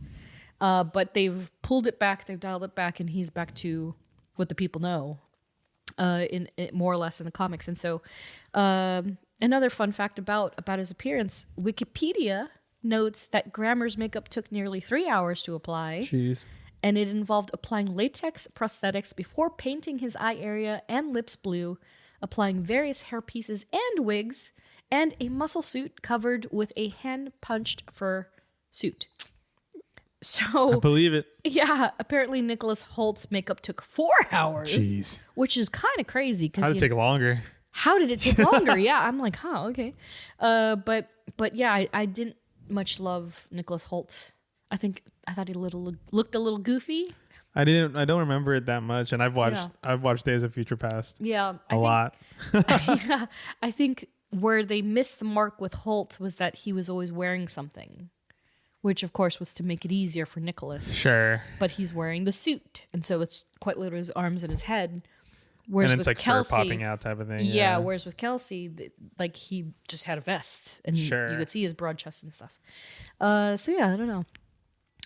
But they've pulled it back, they've dialed it back, and he's back to what the people know, in more or less in the comics. And so, another fun fact about his appearance: Wikipedia notes that Grammer's makeup took nearly 3 hours to apply. Jeez. And it involved applying latex prosthetics before painting his eye area and lips blue, applying various hair pieces and wigs, and a muscle suit covered with a hand-punched fur suit. So I believe it. Yeah, apparently Nicholas Holt's makeup took 4 hours. Jeez. Which is kind of crazy. How'd it take longer? How did it take longer? Yeah, I'm like, okay. But yeah, I didn't much love Nicholas Hoult. I thought he looked a little goofy. I don't remember it that much, and I've watched Days of Future Past. Yeah, a lot. I think where they missed the mark with Hoult was that he was always wearing something, which of course was to make it easier for Nicholas. Sure. But he's wearing the suit, and so it's quite literally his arms and his head. Whereas And it's with like Kelsey, fur popping out type of thing. yeah. Whereas with Kelsey, like he just had a vest, and Sure. you could see his broad chest and stuff. So yeah, I don't know.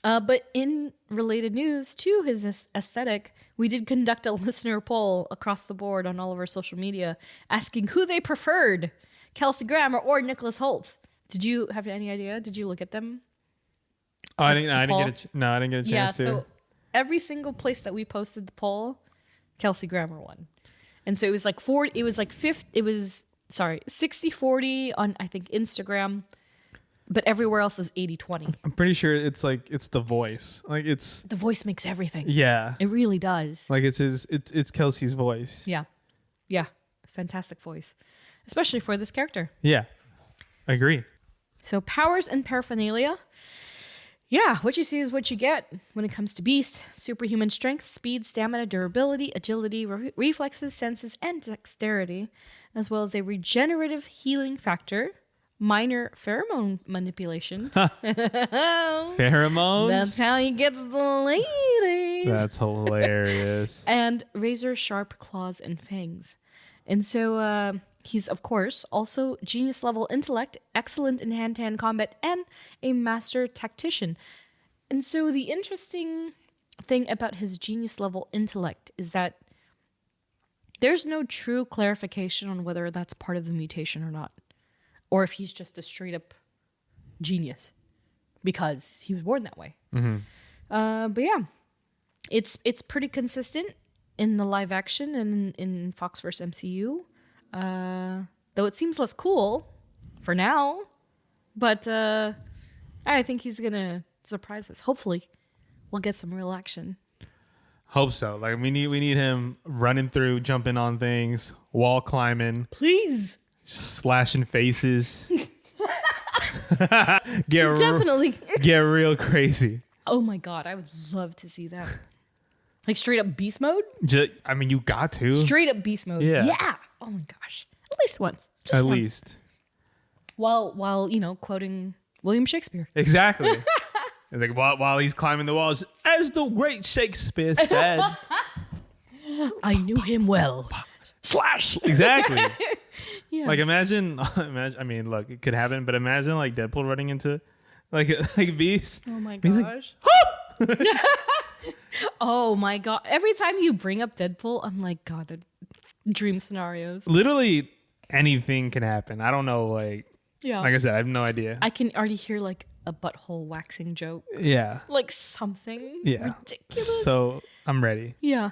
But in related news to his aesthetic, we did conduct a listener poll across the board on all of our social media, asking who they preferred, Kelsey Grammer or Nicholas Hoult. Did you have any idea? Did you look at them? Oh, I didn't get a chance Yeah, to. so every single place that we posted the poll, Kelsey Grammer won. And so it was like 60-40 on, I think, Instagram, but everywhere else is 80-20. I'm pretty sure it's the voice. Like it's The voice makes everything. yeah. It really does. Like it's Kelsey's voice. Yeah. Yeah. Fantastic voice. Especially for this character. Yeah. I agree. So powers and paraphernalia. Yeah, what you see is what you get when it comes to Beast. Superhuman strength, speed, stamina, durability, agility, reflexes, senses, and dexterity, as well as a regenerative healing factor, minor pheromone manipulation. Pheromones? That's how he gets the ladies. That's hilarious. And razor sharp claws and fangs. And so he's, of course, also genius level intellect, excellent in hand-to-hand combat, and a master tactician. And so the interesting thing about his genius level intellect is that there's no true clarification on whether that's part of the mutation or not, or if he's just a straight up genius because he was born that way. But yeah, it's pretty consistent in the live action and in Foxverse MCU. Though it seems less cool for now, but I think he's gonna surprise us. Hopefully, we'll get some real action. Hope so. Like we need him running through, jumping on things, wall climbing, Please, slashing faces. get definitely. get real crazy. Oh my god, I would love to see that. Like straight up beast mode. I mean, you got to Straight up beast mode. Yeah. Yeah. Oh my gosh. At least once. Just at once. least While quoting William Shakespeare. exactly. It's like while he's climbing the walls, as the great Shakespeare said. I knew him well. Slash. Exactly. Yeah. Like imagine. I mean, look, it could happen, but imagine like Deadpool running into like Beast. Oh my Be like, gosh. Oh my god. Every time you bring up Deadpool, I'm like, God, the dream scenarios. Literally anything can happen. I don't know. Like Yeah. I said, I have no idea. I can already hear like a butthole waxing joke. Yeah. Like something Yeah. ridiculous. So I'm ready. Yeah.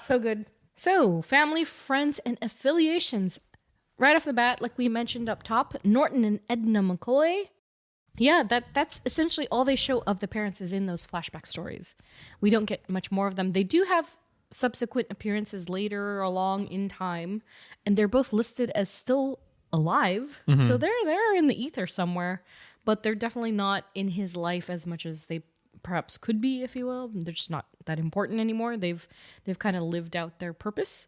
So good. So, family, friends, and affiliations. Right off the bat, like we mentioned up top, Norton and Edna McCoy. Yeah, that's essentially all they show of the parents is in those flashback stories. We don't get much more of them. They do have subsequent appearances later along in time, and they're both listed as still alive. So they're in the ether somewhere, but they're definitely not in his life as much as they perhaps could be, if you will. They're just not that important anymore. They've kind of lived out their purpose.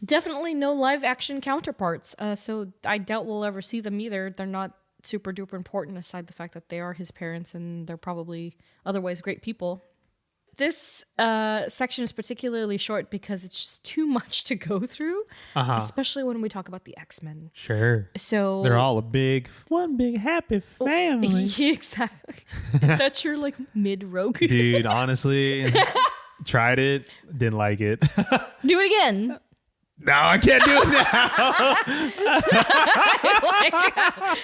Definitely no live action counterparts. So I doubt we'll ever see them either. They're not super duper important aside the fact that they are his parents and they're probably otherwise great people. This section is particularly short because it's just too much to go through, especially when we talk about the X-Men. Sure. So They're all one big happy family. Yeah, exactly. Is that your like mid-rogue? Dude, honestly, tried it, didn't like it. Do it again. No, I can't do it now.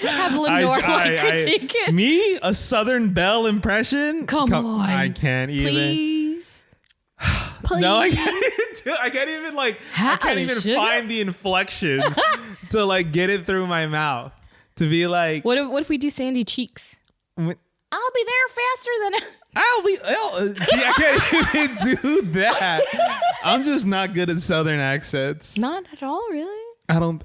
Have Lenore critique it. Me, a Southern Belle impression? Come on. I can't even. Please. Please. No, I can't even do it. I can't even I can't even find the inflections to like get it through my mouth. To be like, What if we do Sandy Cheeks? I'll be there faster than see, I can't even do that. I'm just not good at Southern accents. Not at all, really. I don't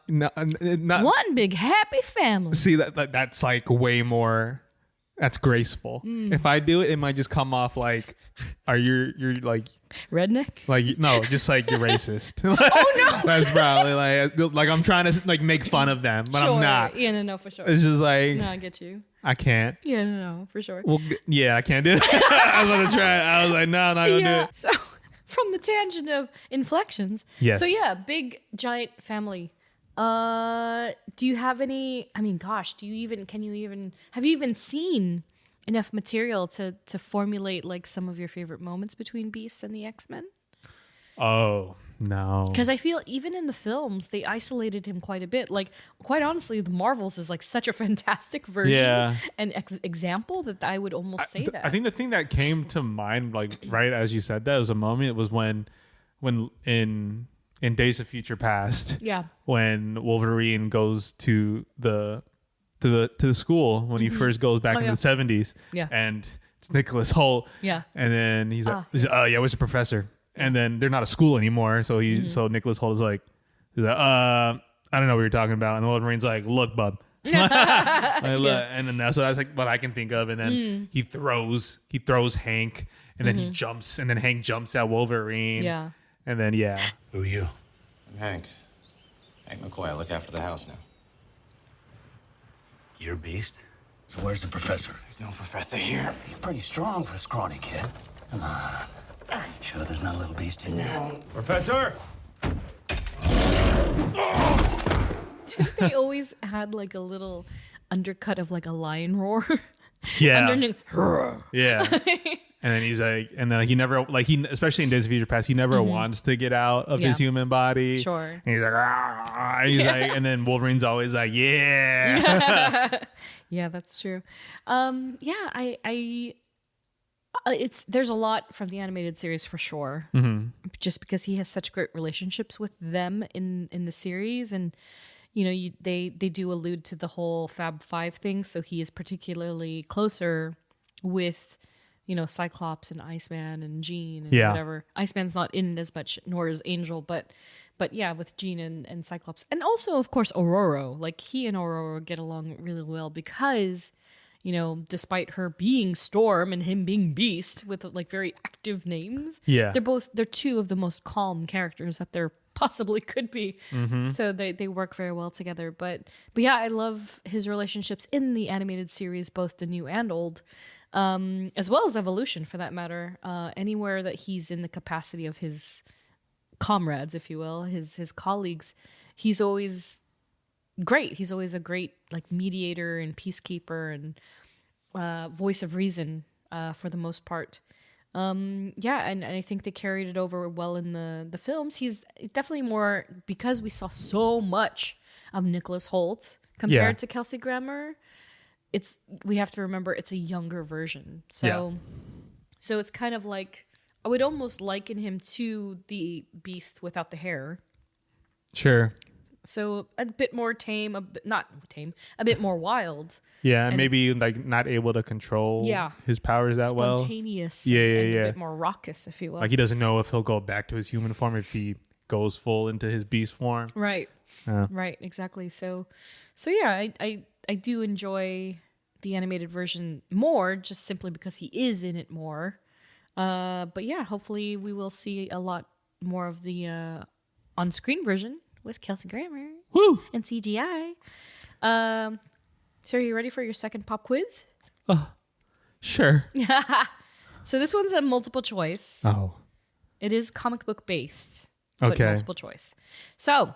no, not One big happy family. see that's like way more that's graceful. If I do it, it might just come off like, you're like redneck? like no, just like you're racist. Oh no, that's probably like I'm trying to like make fun of them, but I'm not. Yeah, no, for sure. It's just like No, I get you. I can't. Yeah, no, for sure. Well, yeah, I can't do it. I was about to try it. I was like, no, I'm not gonna do it. So from the tangent of inflections. Yes. So yeah, big giant family. Do you have any? I mean, gosh, have you even seen enough material to formulate like some of your favorite moments between Beast and the X-Men? Oh no, because I feel even in the films they isolated him quite a bit. Like, quite honestly, the Marvels is like such a fantastic version and example that I would almost say that. I think the thing that came to mind, like right as you said that, was a moment. It was when in Days of Future Past, when Wolverine goes to the school when he first goes back in the 70s, and it's Nicholas Hoult, and then he's like, where's the professor? And then they're not a school anymore, so so Nicholas Hoult is like, I don't know what you're talking about, and Wolverine's like, look, bub. And then so that's like what I can think of, and then he throws Hank, and then he jumps, and then Hank jumps at Wolverine, and then Who are you? I'm Hank McCOY. I look after the house now. You're Beast? So where's the professor? There's no professor here. You're pretty strong for a scrawny kid. Come on. Sure there's not a little beast in there? Professor! They always had like a little undercut of like a lion roar. And then he's like, and then he never, like, especially in Days of Future Past, he never wants to get out of his human body. Sure. And he's like, and he's like, and then Wolverine's always like, yeah, that's true. There's a lot from the animated series for sure. Just because he has such great relationships with them in the series, and they do allude to the whole Fab Five thing. So he is particularly closer with Cyclops and Iceman and Jean and whatever. Iceman's not in it as much, nor is Angel, but yeah, with Jean and Cyclops, and also of course Aurora. Like, he and Aurora get along really well because, despite her being Storm and him being Beast with like very active names, they're two of the most calm characters that there possibly could be. So they work very well together. But yeah, I love his relationships in the animated series, both the new and old, as well as Evolution for that matter. Anywhere that he's in the capacity of his comrades, if you will, his colleagues, he's always great. He's always a great like mediator and peacekeeper and voice of reason for the most part. And I think they carried it over well in the films. He's definitely more, because we saw so much of Nicholas Hoult compared to Kelsey Grammer. We have to remember it's a younger version. So it's kind of like, I would almost liken him to the Beast without the hair. Sure. So a bit more tame, a bit more wild. Yeah, and maybe like not able to control his powers that well. Spontaneous. Yeah. A bit more raucous, if you will. Like, he doesn't know if he'll go back to his human form if he goes full into his beast form. Right. Yeah. Right, exactly. So yeah, I do enjoy the animated version more, just simply because he is in it more. But yeah, hopefully we will see a lot more of the on-screen version with Kelsey Grammer and CGI. So are you ready for your second pop quiz? Sure. So this one's a multiple choice. Oh. It is comic book based, but Okay. multiple choice. So,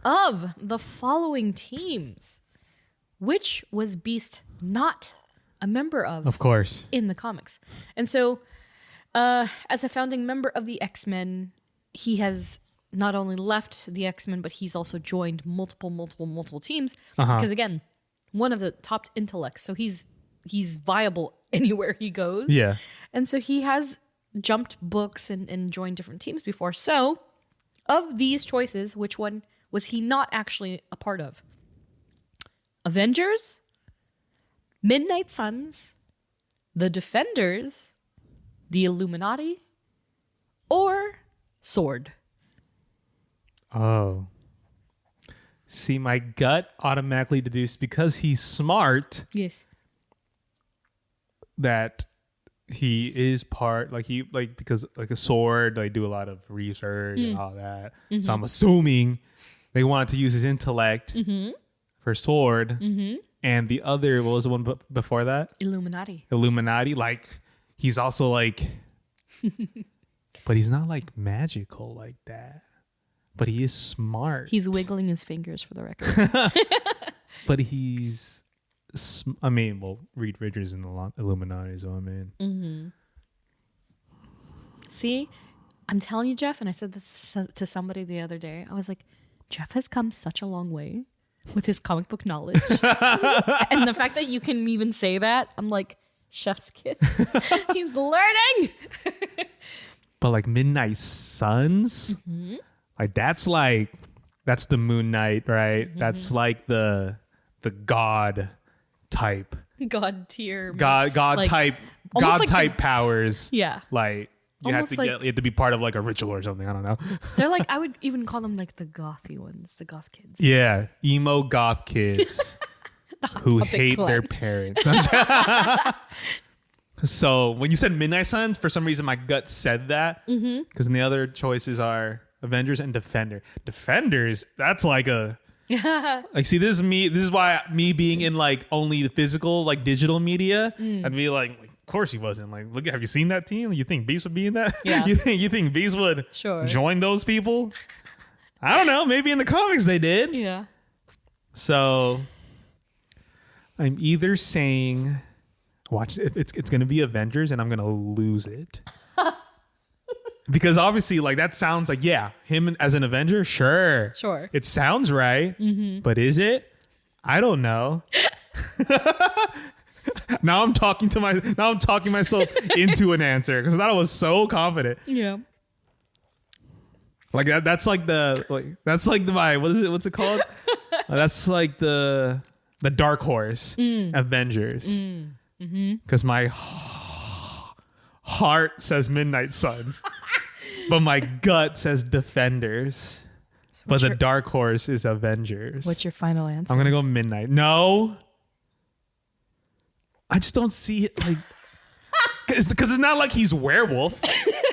of the following teams, which was Beast not a member of? Of course. In the comics. And so, as a founding member of the X-Men, he has not only left the X-Men, but he's also joined multiple teams. Because again, one of the top intellects, so he's viable anywhere he goes. Yeah. And so he has jumped books and joined different teams before. So, of these choices, which one was he not actually a part of? Avengers, Midnight Suns, the Defenders, the Illuminati, or Sword? Oh. See, my gut automatically deduced, because he's smart, Yes. that he is part because like a sword, they do a lot of research and all that. So I'm assuming they wanted to use his intellect for sword. And the other, what was the one before that? Illuminati. Like, he's also like, but he's not like magical like that. But he is smart. He's wiggling his fingers for the record. But he's, Reed Richards in the Illuminati, so I mean. See, I'm telling you, Jeff, and I said this to somebody the other day. I was like, Jeff has come such a long way with his comic book knowledge. And the fact that you can even say that, I'm like, chef's kiss. He's learning. But like Midnight Suns, like that's the Moon Knight, right? That's like the god type. God tier. God like, type powers. Yeah. Like you have to be part of like a ritual or something. I don't know. They're like, I would even call them like the gothy ones, the goth kids. Yeah. Emo goth kids who hate their parents. So when you said Midnight Suns, for some reason my gut said that. Because the other choices are Avengers and Defenders, that's like a like, see, this is why me being in like only the physical, like digital media, I'd be like, of course he wasn't. Like, look, have you seen that team? You think Beast would be in that? Yeah. you think Beast would join those people? I don't know. Maybe in the comics they did. Yeah. So I'm either saying, watch, if it's gonna be Avengers and I'm gonna lose it. Because obviously, like, that sounds like, yeah, him as an Avenger, sure. It sounds right, but is it? I don't know. Now I'm talking myself into an answer because I thought I was so confident. Yeah. Like that's like my what's it called? That's like the dark horse Avengers. Because my heart says Midnight Suns, but my gut says Defenders. So but the dark horse is Avengers. What's your final answer? I'm gonna go Midnight. No, I just don't see it like because it's not like he's werewolf.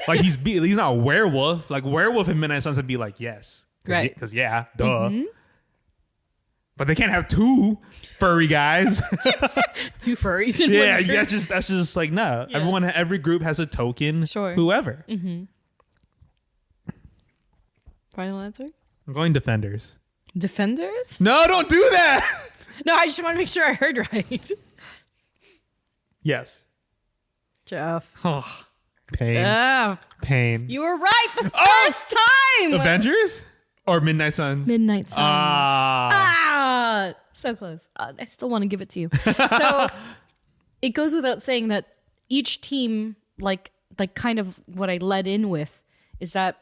Like he's not werewolf. Like werewolf and Midnight Suns would be like yes, right? Because yeah, duh. But they can't have two furry guys. Two furries in yeah, one group. yeah. That's just like no. Yeah. Every group has a token. Sure. Whoever. Final answer. I'm going Defenders. Defenders? No, don't do that. No, I just want to make sure I heard right. Yes. Jeff. Oh, pain. Pain. You were right the first time. Avengers or Midnight Suns? Midnight Suns. So close. I still want to give it to you. So it goes without saying that each team, like kind of what I led in with, is that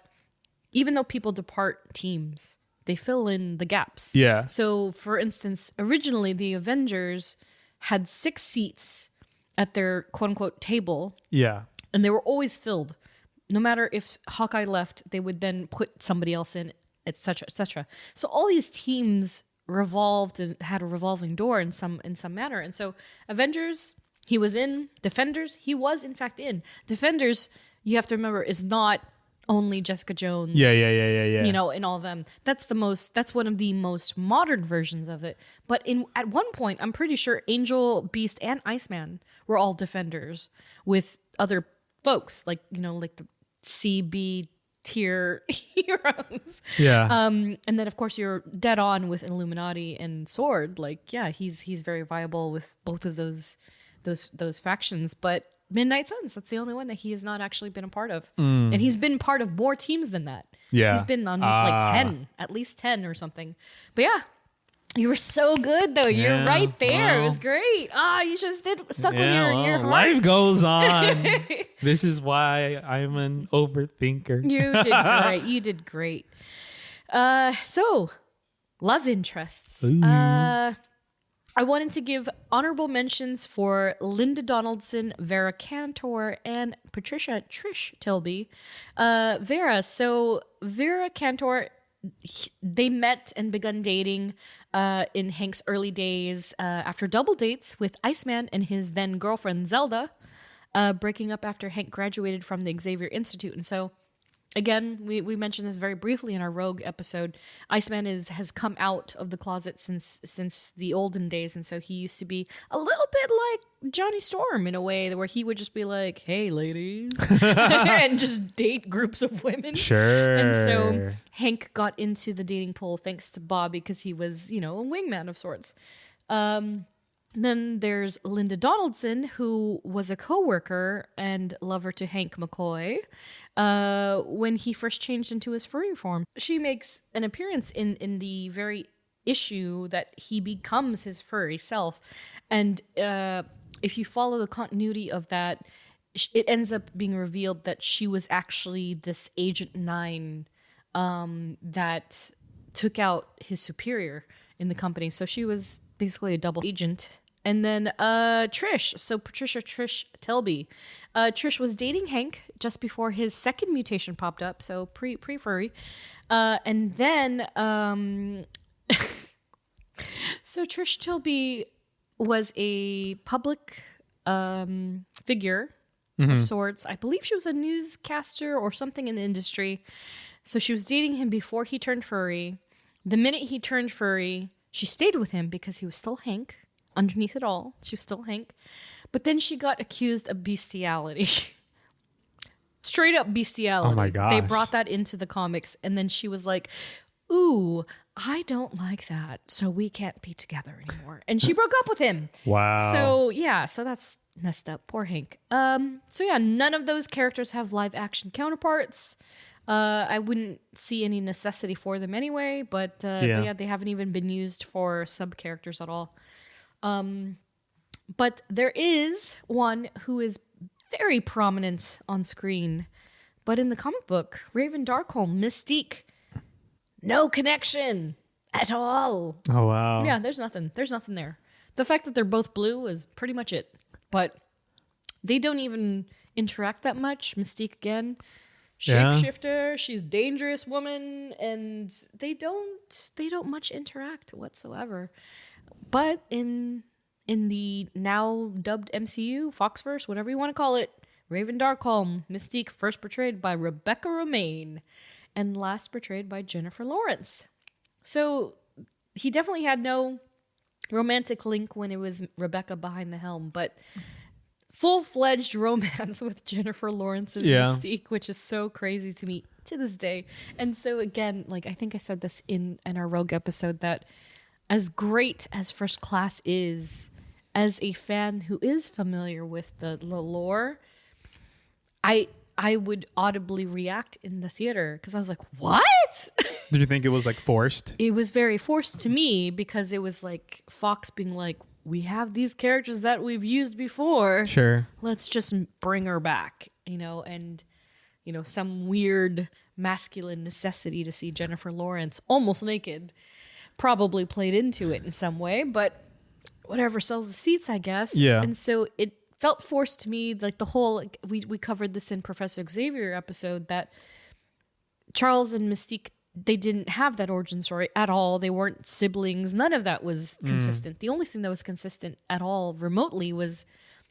even though people depart teams, they fill in the gaps. Yeah. So, for instance, originally the Avengers had 6 seats at their quote-unquote table. Yeah. And they were always filled. No matter if Hawkeye left, they would then put somebody else in, etc., etc. So all these teams revolved and had a revolving door in some manner. And so Avengers, he was in. Defenders, he was in fact in. Defenders, you have to remember, is not only Jessica Jones. Yeah. You know, in all of them. That's one of the most modern versions of it. But at one point, I'm pretty sure Angel, Beast, and Iceman were all Defenders with other folks, like, you know, like the CB tier heroes. Yeah. And then of course you're dead on with Illuminati and Sword. Like, yeah, he's very viable with both of those factions. But Midnight Suns, that's the only one that he has not actually been a part of. And he's been part of more teams than that. Yeah. He's been on like 10, at least 10 or something. But yeah, you were so good though. You're right there. Well, it was great. You just did suck with your heart. Life goes on. This is why I'm an overthinker. You did great. You did great. So, love interests. I wanted to give honorable mentions for Linda Donaldson, Vera Cantor, and Patricia Trish Tilby. Vera Cantor they met and begun dating in Hank's early days after double dates with Iceman and his then girlfriend Zelda, breaking up after Hank graduated from the Xavier Institute. And so, again, we mentioned this very briefly in our Rogue episode. Iceman has come out of the closet since the olden days, and so he used to be a little bit like Johnny Storm in a way, where he would just be like, "Hey, ladies," and just date groups of women. Sure. And so Hank got into the dating pool thanks to Bob because he was, a wingman of sorts. Then there's Linda Donaldson, who was a co-worker and lover to Hank McCoy when he first changed into his furry form. She makes an appearance in the very issue that he becomes his furry self. And if you follow the continuity of that, it ends up being revealed that she was actually this Agent 9 that took out his superior in the company. So she was basically a double agent. And then Trish, so Patricia Trish Telby. Trish was dating Hank just before his second mutation popped up, so pre-furry. And then, so Trish Telby was a public figure of sorts. I believe she was a newscaster or something in the industry. So she was dating him before he turned furry. The minute he turned furry, she stayed with him because he was still Hank. Underneath it all, she was still Hank. But then she got accused of bestiality. Straight up bestiality. Oh my gosh. They brought that into the comics. And then she was like, ooh, I don't like that. So we can't be together anymore. And she broke up with him. Wow. So that's messed up. Poor Hank. None of those characters have live action counterparts. I wouldn't see any necessity for them anyway. But they haven't even been used for sub characters at all. But there is one who is very prominent on screen, but in the comic book, Raven Darkholme, Mystique, no connection at all. Oh, wow. Yeah, there's nothing there. The fact that they're both blue is pretty much it, but they don't even interact that much. Mystique again, shapeshifter, she's dangerous woman, and they don't much interact whatsoever. But in the now dubbed MCU, Foxverse, whatever you want to call it, Raven Darkholme, Mystique, first portrayed by Rebecca Romijn and last portrayed by Jennifer Lawrence. So he definitely had no romantic link when it was Rebecca behind the helm, but full-fledged romance with Jennifer Lawrence's Mystique, which is so crazy to me to this day. And so again, like I think I said this in our Rogue episode, that as great as First Class is, as a fan who is familiar with the lore, I would audibly react in the theater because I was like, what? Did you think it was like forced? It was very forced to me because it was like Fox being like, we have these characters that we've used before. Sure. Let's just bring her back, and some weird masculine necessity to see Jennifer Lawrence almost naked probably played into it in some way, but whatever sells the seats, I guess. Yeah. And so it felt forced to me, like the whole, we covered this in Professor Xavier episode, that Charles and Mystique, they didn't have that origin story at all. They weren't siblings. None of that was consistent. The only thing that was consistent at all remotely was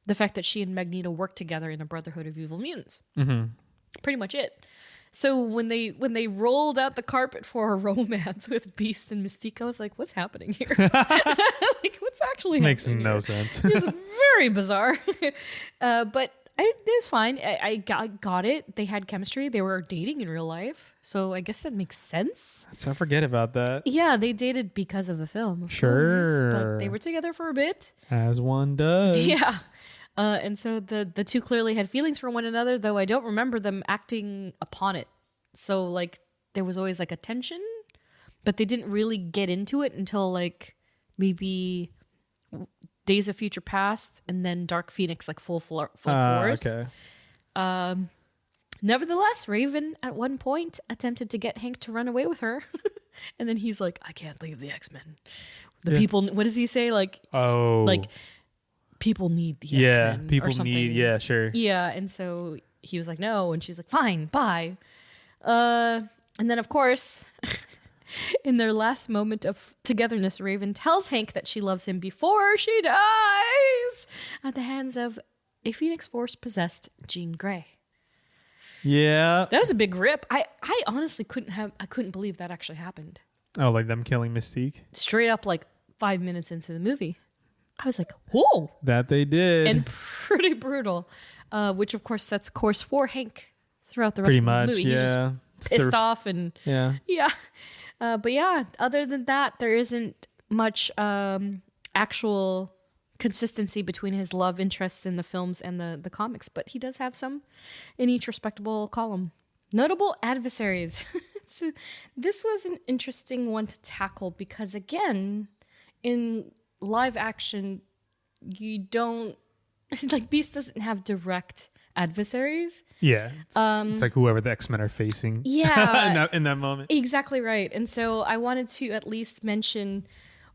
the fact that she and Magneto worked together in a Brotherhood of Evil Mutants. Mm-hmm. Pretty much it. So when they rolled out the carpet for a romance with Beast and Mystique, I was like, what's happening here? Like, what's actually happening? Makes no sense. It was very bizarre. But it's fine. I got it. They had chemistry. They were dating in real life. So I guess that makes sense. So I forget about that. Yeah, they dated because of the film. Of Sure. course, but they were together for a bit. As one does. Yeah. And so the two clearly had feelings for one another, though I don't remember them acting upon it. So, like, there was always, like, a tension, but they didn't really get into it until, like, maybe Days of Future Past and then Dark Phoenix, like, full force. Okay. Nevertheless, Raven, at one point, attempted to get Hank to run away with her. And then he's like, I can't leave the X-Men. People, what does he say? Like, people need the X-Men. Yeah, people or something. need, sure. Yeah, and so he was like, no, and she's like, fine, bye. And then, of course, In their last moment of togetherness, Raven tells Hank that she loves him before she dies at the hands of a Phoenix Force-possessed Jean Grey. Yeah. That was a big rip. I honestly couldn't believe that actually happened. Oh, like them killing Mystique? Straight up like 5 minutes into the movie. I was like, whoa. That they did. And pretty brutal. Which of course sets course for Hank throughout the rest of the movie. He's just pissed off and yeah. But yeah, other than that, there isn't much actual consistency between his love interests in the films and the comics, but he does have some in each respectable column. Notable adversaries. So this was an interesting one to tackle because, again, in live action, you don't like Beast doesn't have direct adversaries. Yeah, it's like whoever the X-Men are facing. Yeah, in that moment. Exactly right. And so I wanted to at least mention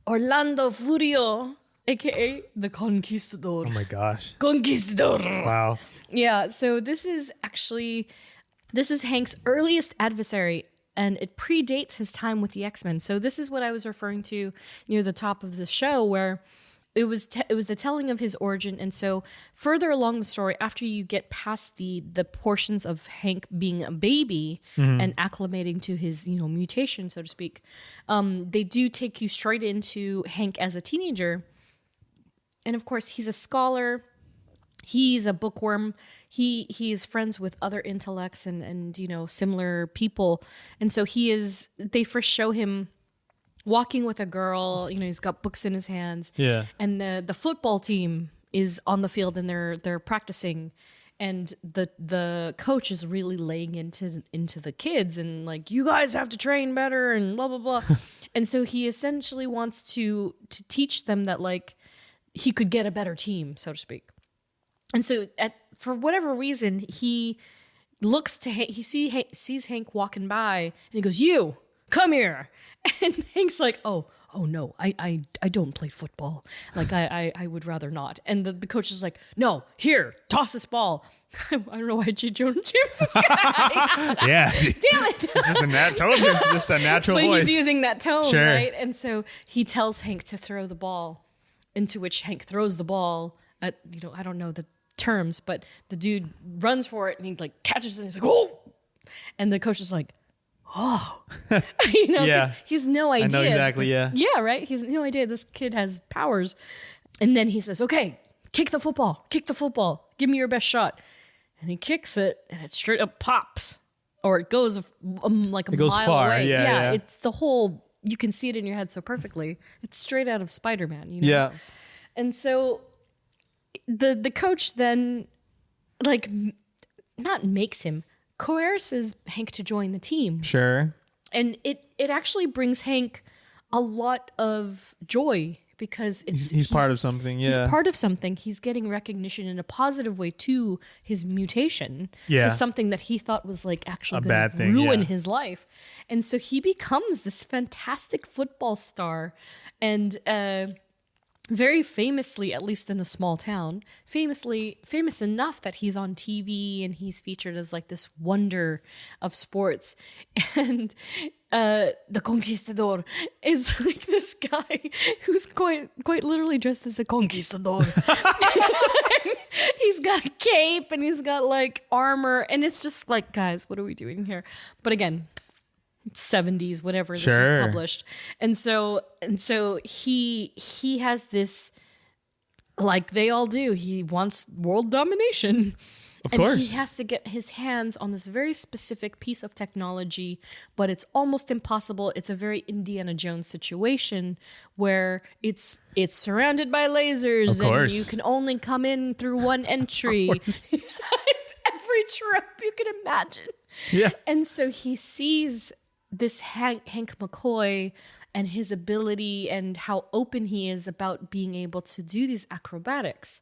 Orlando Furio, aka the Conquistador. Oh my gosh, Conquistador! Wow. Yeah. So this is Hank's earliest adversary, and it predates his time with the X-Men. So this is what I was referring to near the top of the show, where it was the telling of his origin. And so further along the story, after you get past the portions of Hank being a baby and acclimating to his mutation, so to speak, they do take you straight into Hank as a teenager. And of course, he's a scholar. He's a bookworm. He is friends with other intellects and similar people. And so they first show him walking with a girl. He's got books in his hands. Yeah. And the football team is on the field and they're practicing. And the coach is really laying into the kids and like, you guys have to train better and blah, blah, blah. And so he essentially wants to teach them that like he could get a better team, so to speak. And so, for whatever reason, he looks to Hank. He sees Hank walking by, and he goes, "You come here." And Hank's like, "Oh no, I don't play football. Like I would rather not." And the coach is like, "No, here, toss this ball." I don't know why J. Jonah James this guy. Yeah, damn it. Just a natural but voice. He's using that tone, Sure. right? And so he tells Hank to throw the ball, into which Hank throws the ball at I don't know the terms, but the dude runs for it and he like catches it and he's like, "Oh!" And the coach is like, "Oh," Yeah. He has no idea. I know exactly. Yeah, right. He has no idea this kid has powers. And then he says, "Okay, kick the football. Give me your best shot." And he kicks it, and it straight up pops, or it goes like a mile far. away. Yeah. It's the whole. You can see it in your head so perfectly. It's straight out of Spider-Man. Yeah. And so the coach then, like, not makes him, coerces Hank to join the team. Sure. And it actually brings Hank a lot of joy because he's part of something. Yeah. He's part of something. He's getting recognition in a positive way to his mutation, Yeah. to something that he thought was like actually A going bad to thing, ruin yeah. his life. And so he becomes this fantastic football star and very famously, at least in a small town, famous enough that he's on TV and he's featured as like this wonder of sports. And the Conquistador is like this guy who's quite literally dressed as a conquistador. He's got a cape and he's got like armor, and it's just like, guys, what are we doing here? But again, 70s, whatever this was published. And so he has this, like they all do, he wants world domination. Of and course. he has to get his hands on this very specific piece of technology, but it's almost impossible. It's a very Indiana Jones situation where it's surrounded by lasers and you can only come in through one entry. It's every trope you can imagine. Yeah. And so he sees this Hank McCoy and his ability and how open he is about being able to do these acrobatics.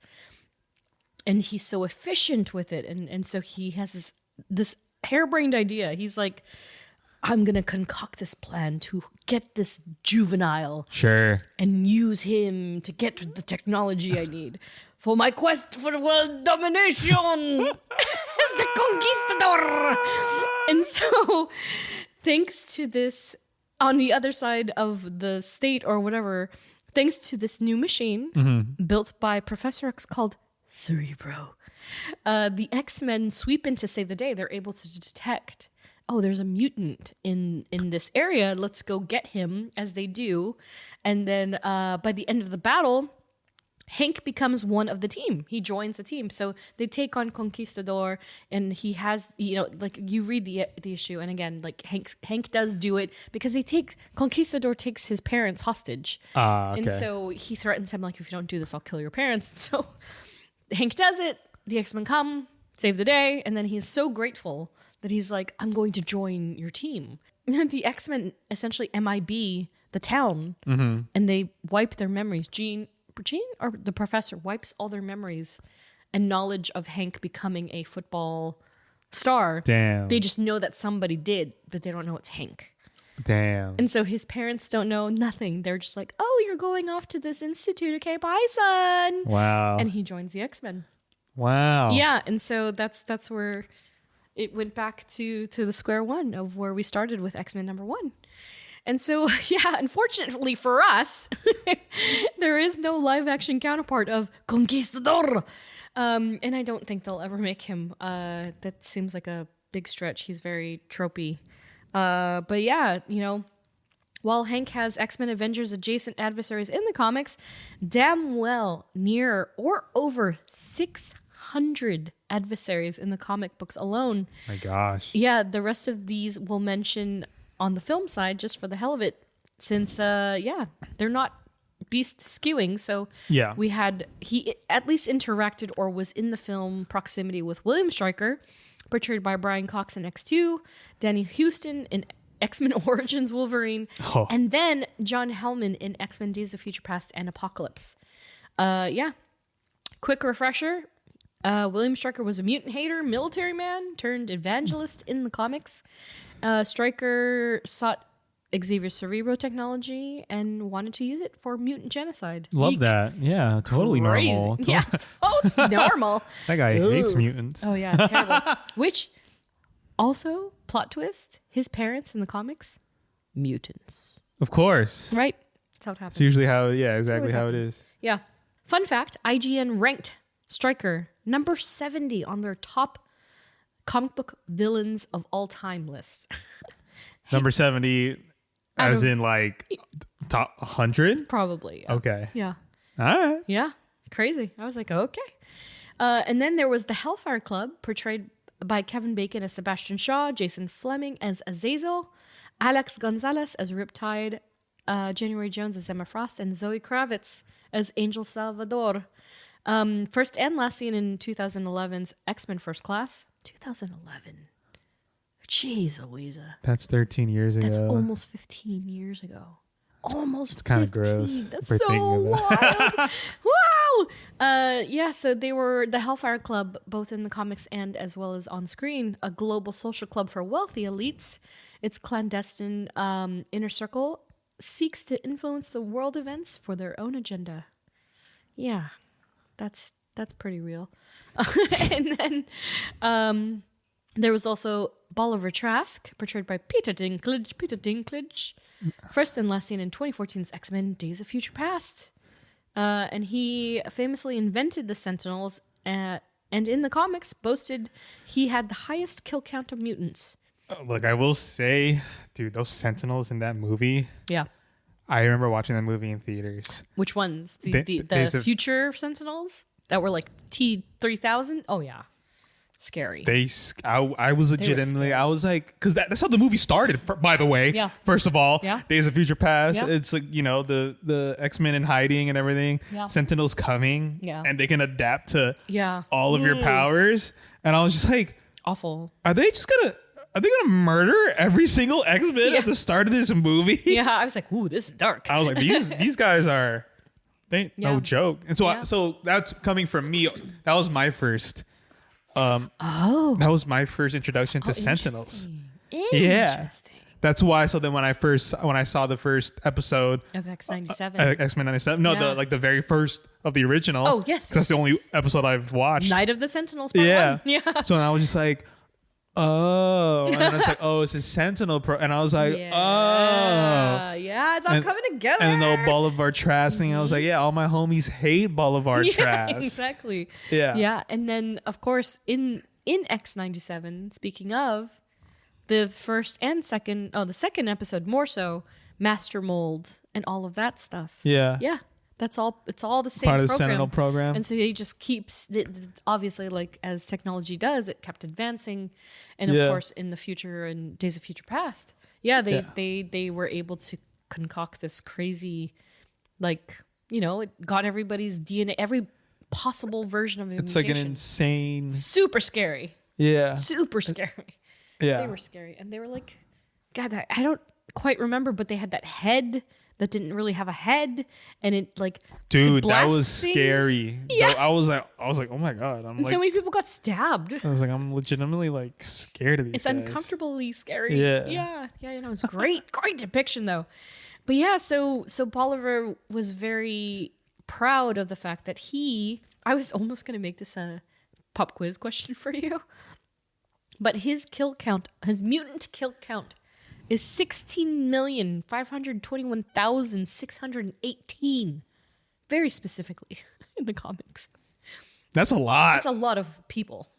And he's so efficient with it. And so he has this harebrained idea. He's like, I'm going to concoct this plan to get this juvenile. Sure. And use him to get the technology I need for my quest for world domination as the conquistador. And so thanks to this on the other side of the state or whatever, thanks to this new machine built by Professor X called Cerebro, the X-Men sweep in to save the day. They're able to detect, oh, there's a mutant in this area. Let's go get him, as they do. And then by the end of the battle, Hank becomes one of the team. He joins the team. So they take on Conquistador, and he has, like you read the issue, and again, like Hank does do it because Conquistador takes his parents hostage. Okay. And so he threatens him, like, if you don't do this, I'll kill your parents. So Hank does it. The X-Men come, save the day, and then he's so grateful that he's like, I'm going to join your team. And the X-Men essentially MIB the town, and they wipe their memories. Jean or the professor wipes all their memories and knowledge of Hank becoming a football star. Damn. They just know that somebody did, but they don't know it's Hank. Damn. And so his parents don't know nothing. They're just like, oh, you're going off to this institute. Okay, bye, son. Wow. And he joins the X-Men. Wow. Yeah, and so that's where it went back to the square one of where we started with X-Men #1. And so, yeah, unfortunately for us, there is no live-action counterpart of Conquistador. And I don't think they'll ever make him. That seems like a big stretch. He's very tropey. But yeah, while Hank has X-Men Avengers adjacent adversaries in the comics, damn well near or over 600 adversaries in the comic books alone. My gosh. Yeah, the rest of these we'll mention on the film side just for the hell of it, since they're not beast skewing. So yeah, he at least interacted or was in the film proximity with William Stryker, portrayed by Brian Cox in X2, Danny Huston in X-Men Origins Wolverine, and then John Hellman in X-Men Days of Future Past and Apocalypse. Quick refresher. William Stryker was a mutant hater, military man turned evangelist in the comics. Stryker sought Xavier Cerebro technology and wanted to use it for mutant genocide. Love Eek. that. Yeah, totally Crazy. normal. Yeah, totally normal. That guy hates mutants. Oh yeah, terrible. Which also, plot twist, his parents in the comics, mutants. Of course. Right? That's how it happens. It's usually exactly how it is. Yeah. Fun fact, IGN ranked Stryker number 70 on their top comic book villains of all time list. Number 70 as in like top 100? Probably. Yeah. Okay. Yeah. All right. Yeah. Crazy. I was like, okay. And then there was the Hellfire Club, portrayed by Kevin Bacon as Sebastian Shaw, Jason Fleming as Azazel, Alex Gonzalez as Riptide, January Jones as Emma Frost, and Zoe Kravitz as Angel Salvador. First and last seen in 2011's X-Men First Class. 2011. Jeez, Louisa. That's 13 years ago. That's almost 15 years ago. It's kind of gross. That's so wild. Wow. Yeah, so they were the Hellfire Club, both in the comics and as well as on screen, a global social club for wealthy elites. Its clandestine inner circle seeks to influence the world events for their own agenda. Yeah, that's pretty real. And then there was also Bolivar Trask, portrayed by Peter Dinklage. First and last seen in 2014's X-Men Days of Future Past. And he famously invented the Sentinels, and in the comics boasted he had the highest kill count of mutants. Look, I will say, dude, those Sentinels in that movie. Yeah. I remember watching that movie in theaters. Which ones? The future Sentinels that were like T-3000? Oh, yeah. Scary. I was legitimately, I was like, because that's how the movie started, by the way. Yeah. First of all, yeah. Days of Future Past. Yeah. It's like, the X-Men in hiding and everything. Yeah. Sentinels coming. Yeah. And they can adapt to all of your Mm. powers. And I was just like, awful. Are they gonna murder every single X-Men at the start of this movie? Yeah, I was like, ooh, this is dark. I was like, these guys are no joke. And so so that's coming from me. That was my first that was my first introduction to Sentinels. Interesting. That's why. So then when I saw the first episode of X-97, X-Men 97, the very first of the original. Oh yes, that's the only episode I've watched. Night of the Sentinels. Part 1. Yeah. So I was just like, Oh, and then it's like, oh, it's a Sentinel Pro, and I was like, oh, yeah, it's all coming together. And the Bolivar Trask thing, I was like, yeah, all my homies hate Bolivar Trask. Exactly. Yeah. And then of course in X-97, speaking of the first and second, the second episode more so, Master Mold and all of that stuff. Yeah. That's all. It's all the same part of the program. Sentinel program. And so he just keeps, obviously, like as technology does, it kept advancing. And of course, in the future and Days of Future Past, they were able to concoct this crazy, like, it got everybody's DNA, every possible version of a it's mutation. like an insane, super scary. Yeah. Super scary. Yeah. They were scary. And they were like, God, I don't quite remember, but they had that head that didn't really have a head, and it like dude, that was things. scary. Yeah. I was like, oh my god, and so many people got stabbed. I was like, I'm legitimately like scared of these. It's guys. uncomfortably scary. Yeah. It was great depiction though. But yeah, so Bolivar was very proud of the fact that I was almost gonna make this a pop quiz question for you, but his mutant kill count is 16,521,618. Very specifically in the comics. That's a lot. That's a lot of people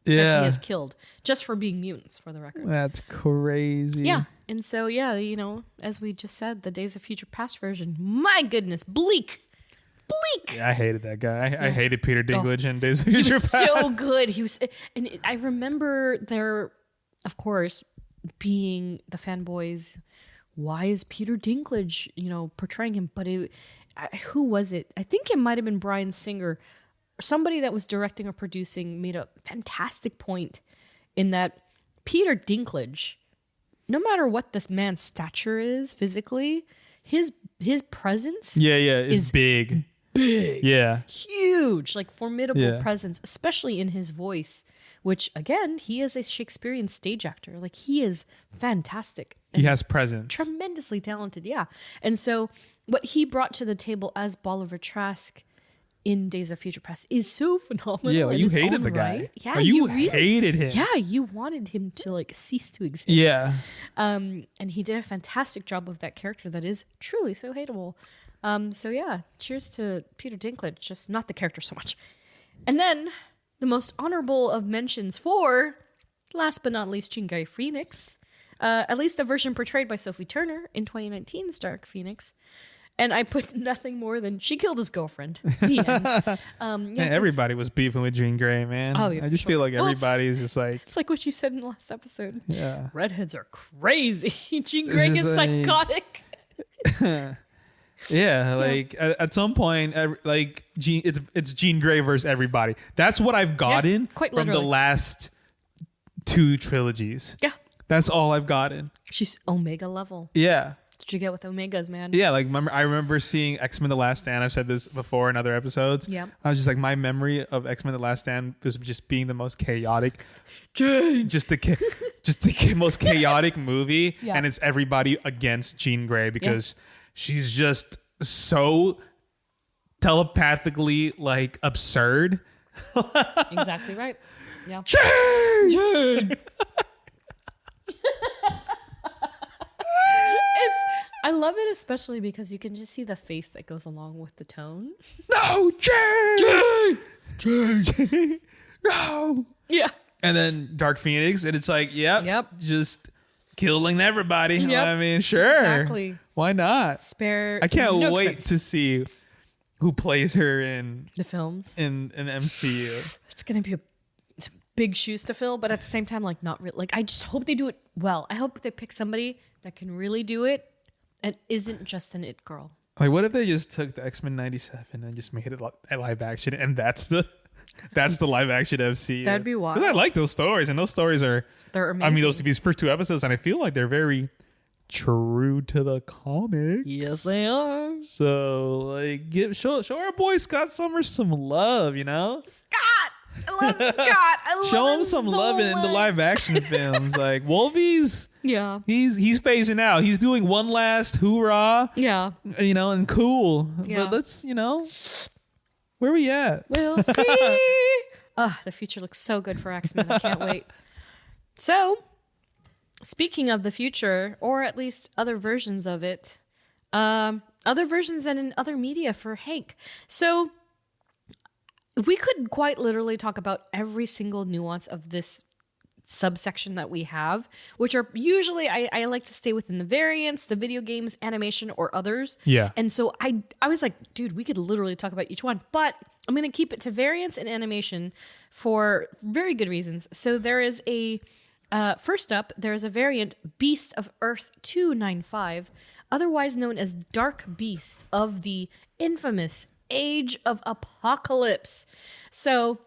that he has killed just for being mutants, for the record. That's crazy. Yeah. And so, as we just said, the Days of Future Past version, my goodness, bleak. Yeah, I hated that guy. I hated Peter Dinklage in Days of He Future was Past. so good. I remember there, of course, being the fanboys, why is Peter Dinklage, portraying him? But who was it? I think it might have been Bryan Singer. Somebody that was directing or producing made a fantastic point in that Peter Dinklage, no matter what this man's stature is physically, his presence is big. Yeah. Huge, like formidable presence, especially in his voice, which again, he is a Shakespearean stage actor. Like he is fantastic. He has presence. Tremendously talented, yeah. And so what he brought to the table as Bolivar Trask in Days of Future Past is so phenomenal. Yeah, you in its hated own the guy. right. Yeah, you really hated him. Yeah, you wanted him to like cease to exist. Yeah. And he did a fantastic job of that character that is truly so hateable. So yeah, cheers to Peter Dinklage, just not the character so much. And then the most honorable of mentions for, last but not least, Jean Grey Phoenix. At least the version portrayed by Sophie Turner in 2019's Dark Phoenix. And I put nothing more than she killed his girlfriend. The end. Everybody was beefing with Jean Grey, man. Oh, yeah, I just feel like everybody's just like... It's like what you said in the last episode. Yeah. Redheads are crazy. Jean Grey is like- psychotic. Yeah, like at some point, it's Jean Grey versus everybody. That's what I've gotten quite from the literally. last two trilogies. Yeah. That's all I've gotten. She's Omega level. Yeah. Did you get with Omegas, man? Yeah, like I remember seeing X-Men The Last Stand. I've said this before in other episodes. Yeah. I was just like, my memory of X-Men The Last Stand was just being the most chaotic, just the most chaotic movie. Yeah. And it's everybody against Jean Grey because she's just so telepathically like absurd. Exactly right. Yeah. Jean! I love it especially because you can just see the face that goes along with the tone. No, Jean! Jean! No! Yeah. And then Dark Phoenix, and it's like, yep. Just killing everybody. Yep. I mean, sure. Exactly. Why not? Spare. I can't no wait expense. to see who plays her in The films. in MCU. It's gonna be it's big shoes to fill, but at the same time, like not really. Like I just hope they do it well. I hope they pick somebody that can really do it and isn't just an it girl. Like, what if they just took the X-Men 97 and just made it a live action, and that's the live action MCU? That'd be wild. 'Cause I like those stories, and those stories They're amazing. I mean, these first two episodes, and I feel like they're very true to the comics. Yes, they are. So, like, show our boy Scott Summers some love, you know? I love Scott. I love Show him him some so love in the much. live action films. Like, Wolvie's, Yeah. he's phasing out. He's doing one last hoorah, Yeah. you know, and cool. Yeah. But let's, where we at? We'll see. The future looks so good for X-Men. I can't wait. So, speaking of the future, or at least other versions of it, other versions and in other media for Hank. So, we could quite literally talk about every single nuance of this subsection that we have, which are usually, I like to stay within the variants, the video games, animation, or others. Yeah. And so I was like, dude, we could literally talk about each one, but I'm going to keep it to variants and animation for very good reasons. So there is first up, there is a variant, Beast of Earth 295, otherwise known as Dark Beast of the infamous Age of Apocalypse. So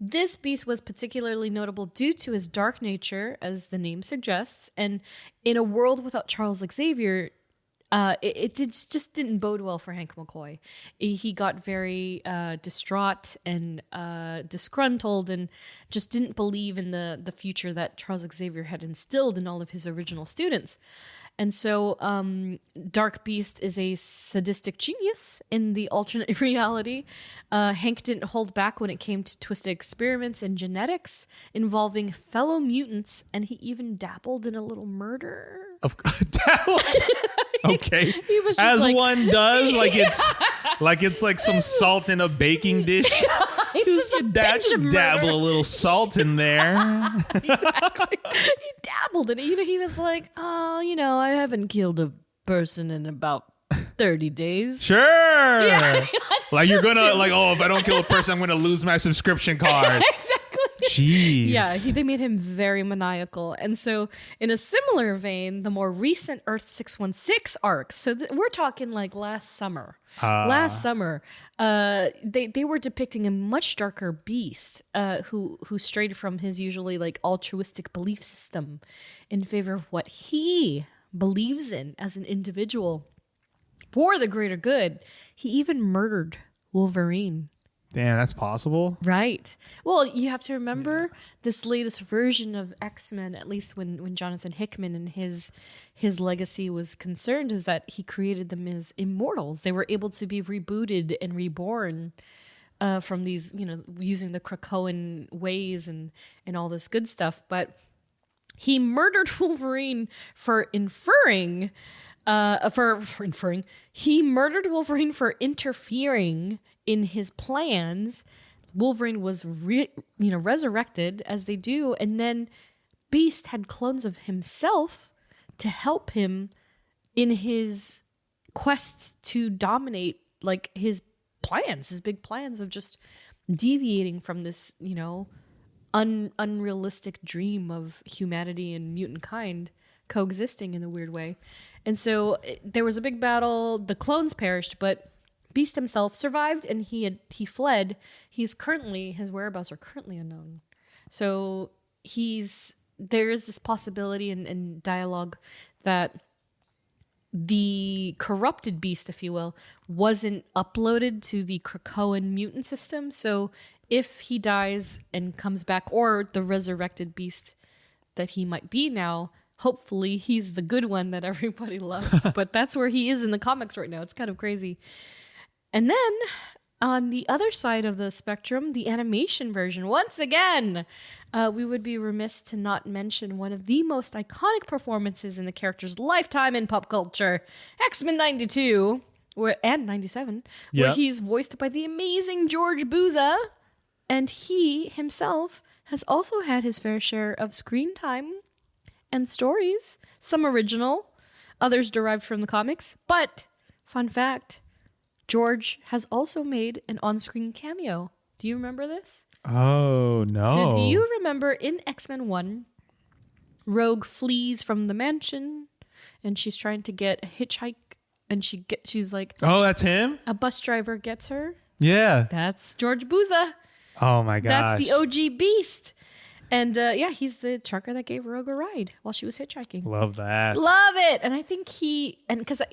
this beast was particularly notable due to his dark nature, as the name suggests, and in a world without Charles Xavier, it just didn't bode well for Hank McCoy. He got very distraught and disgruntled and just didn't believe in the future that Charles Xavier had instilled in all of his original students. And so Dark Beast is a sadistic genius in the alternate reality. Hank didn't hold back when it came to twisted experiments in genetics involving fellow mutants, and he even dabbled in a little murder. Dabbled? Okay. He was just as like, one does, it's like some salt in a baking dish. He's Just a bench just of murder. dabble a little salt in there. Exactly. He dabbled in it. He was like, oh, I haven't killed a person in about 30 days. Sure. Yeah, Like you're gonna just- if I don't kill a person, I'm gonna lose my subscription card. Exactly. Jeez. Yeah, they made him very maniacal. And so, in a similar vein, the more recent Earth 616 arcs, so we're talking like last summer. They were depicting a much darker beast who strayed from his usually like altruistic belief system in favor of what he believes in as an individual for the greater good. He even murdered Wolverine. Damn, that's possible. Right. Well, you have to remember this latest version of X-Men, at least when Jonathan Hickman and his legacy was concerned, is that he created them as immortals. They were able to be rebooted and reborn from these, using the Krakoan ways and all this good stuff. But he murdered Wolverine for inferring. He murdered Wolverine for interfering in his plans. Wolverine was resurrected, as they do, and then Beast had clones of himself to help him in his quest to dominate like his big plans of just deviating from this, unrealistic dream of humanity and mutant kind coexisting in a weird way. And so there was a big battle. The clones perished, but Beast himself survived, and he fled. His whereabouts are currently unknown. So there is this possibility in dialogue that the corrupted Beast, if you will, wasn't uploaded to the Krakoan mutant system. So if he dies and comes back, or the resurrected Beast that he might be now, hopefully he's the good one that everybody loves. But that's where he is in the comics right now. It's kind of crazy. And then on the other side of the spectrum, the animation version, once again, we would be remiss to not mention one of the most iconic performances in the character's lifetime in pop culture, X-Men 92 and 97, where he's voiced by the amazing George Buza. And he himself has also had his fair share of screen time and stories, some original, others derived from the comics. But, fun fact, George has also made an on-screen cameo. Do you remember this? Oh, no. So do you remember in X-Men 1, Rogue flees from the mansion and she's trying to get a hitchhike and she's like, oh, that's him? a bus driver gets her? Yeah. That's George Buza. Oh, my gosh. That's the OG Beast. And he's the trucker that gave Rogue a ride while she was hitchhiking. Love that. Love it. And I think because I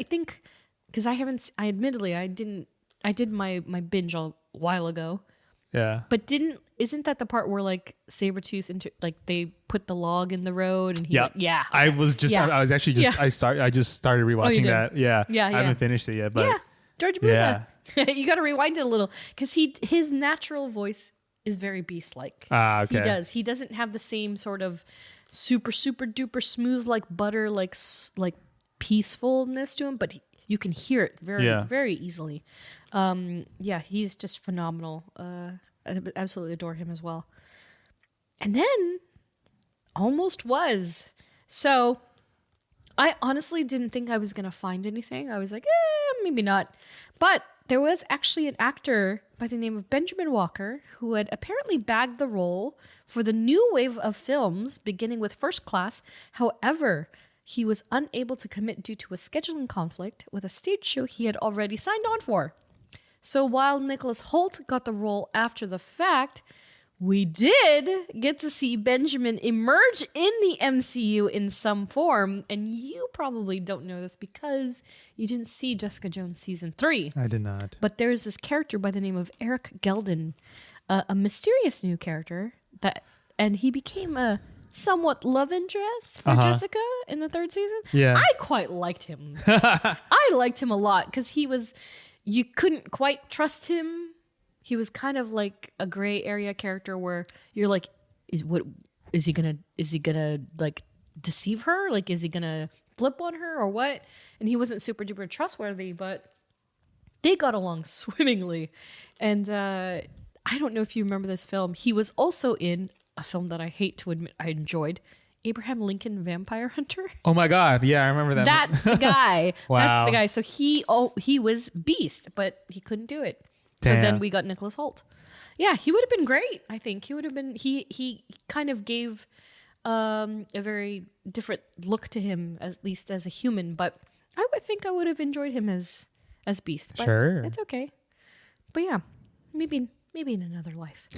did my binge a while ago. Yeah. But isn't that the part where like Sabretooth they put the log in the road and he I just started rewatching that. Yeah. Yeah. I haven't finished it yet, but George Buza. You got to rewind it a little because his natural voice is very Beast-like. Okay. He does. He doesn't have the same sort of super duper smooth like butter like peacefulness to him, but you can hear it very easily. He's just phenomenal. I absolutely adore him as well. And then almost was. So I honestly didn't think I was going to find anything. I was like, maybe not. But there was actually an actor by the name of Benjamin Walker who had apparently bagged the role for the new wave of films, beginning with First Class. However, he was unable to commit due to a scheduling conflict with a stage show he had already signed on for. So while Nicholas Hoult got the role after the fact, we did get to see Benjamin emerge in the MCU in some form, and you probably don't know this because you didn't see Jessica Jones Season 3. I did not. But there's this character by the name of Eric Geldin, a mysterious new character, and he became a somewhat love interest for Jessica in the 3rd season. Yeah. I quite liked him. I liked him a lot because you couldn't quite trust him. He was kind of like a gray area character where you're like, is he gonna like deceive her? Like, is he gonna flip on her or what? And he wasn't super duper trustworthy, but they got along swimmingly. And I don't know if you remember this film. He was also in a film that I hate to admit I enjoyed, Abraham Lincoln Vampire Hunter. Oh my God. Yeah, I remember that. That's the guy. Wow. That's the guy. So he was Beast, but he couldn't do it. So Damn. then we got Nicholas Hoult. Yeah, he would have been great. I think he would have been. He kind of gave a very different look to him, at least as a human. But I would think I would have enjoyed him as Beast. But Sure, it's okay. But yeah, maybe in another life.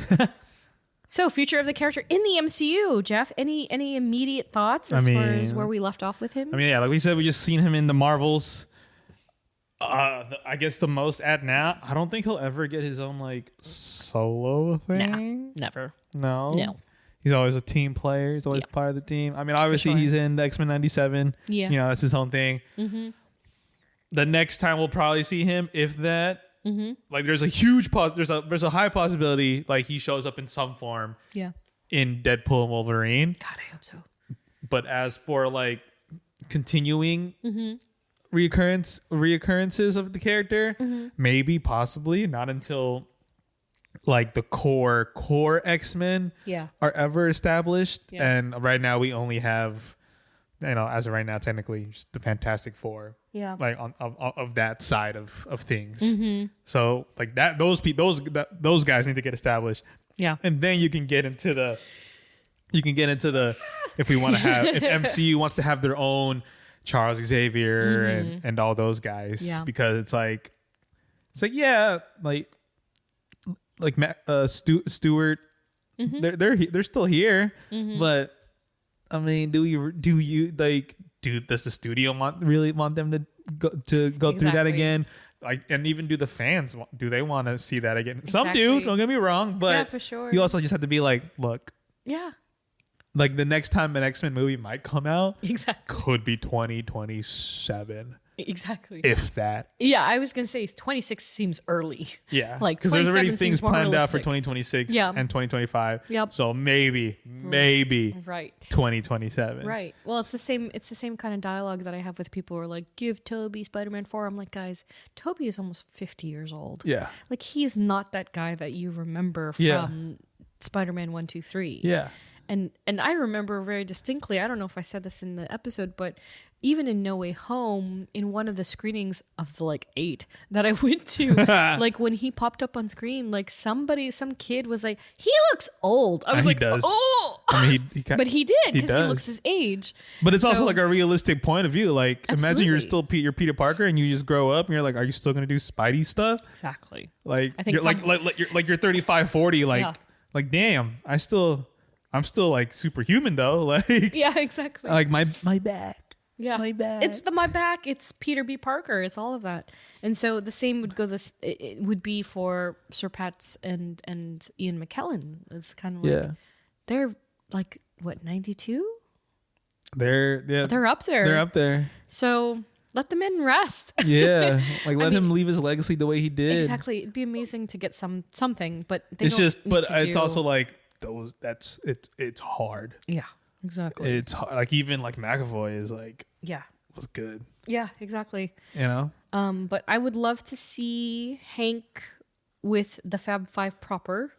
So, future of the character in the MCU, Jeff. Any immediate thoughts as far as where we left off with him? I mean, yeah, like we said, we just seen him in the Marvels. I guess the most at now. I don't think he'll ever get his own like solo thing. Nah, never. No. He's He's always a team player. He's always part of the team. I mean, obviously sure. he's in the X-Men 97. Yeah. You know, that's his own thing. Mm-hmm. The next time we'll probably see him, if that, like there's a huge, there's a high possibility like he shows up in some form in Deadpool and Wolverine. God, I hope so. But as for like continuing reoccurrences of the character, maybe, possibly, not until like the core X-Men are ever established. Yeah. And right now we only have, you know, as of right now, technically just the Fantastic Four. Yeah. Like of that side of things. So like that those guys need to get established. Yeah. And then you can get into the if we want to have if MCU wants to have their own Charles Xavier and all those guys. Yeah. Because it's like yeah, like Stewart, they're still here, but I mean, does the studio really want them to go through that again? Like, and even do the fans do they want to see that again? Exactly. Some do, don't get me wrong, but for sure. You also just have to be like, look, like the next time an X-Men movie might come out, could be 2027. Exactly. If that. Yeah, I was going to say 26 seems early. Yeah. Like, because there's already things planned out for 2026 and 2025. Yep. So maybe right. 2027. Right. Well, it's the same kind of dialogue that I have with people who are like, give Toby Spider-Man 4. I'm like, guys, Toby is almost 50 years old. Yeah. Like, he is not that guy that you remember from Spider-Man 1, 2, 3. Yeah. And I remember very distinctly, I don't know if I said this in the episode, but even in No Way Home, in one of the screenings of the, like 8 that I went to, like when he popped up on screen, like some kid was like, he looks old. I was like, does. Oh, I mean, but he did because he looks his age. But it's also like a realistic point of view. Like, imagine you're still you're Peter Parker and you just grow up and you're like, are you still gonna do Spidey stuff? Exactly. Like, I think you're 35, 40. Like, damn, I'm still like superhuman though. Like, yeah, exactly. Like my back. Yeah, my back. It's my back. It's Peter B. Parker. It's all of that. And so the same would go. It would be for Sir Pat's and Ian McKellen. It's kind of like they're like what 92. They're up there. So Let the man rest. Yeah, like let mean, him leave his legacy the way he did. Exactly. It'd be amazing to get something, but they It's don't just, need but to it's do- also like those. It's hard. yeah, exactly. It's like even like McCOY is like yeah, was good. yeah, exactly. You know. But I would love to see Hank with the Fab Five proper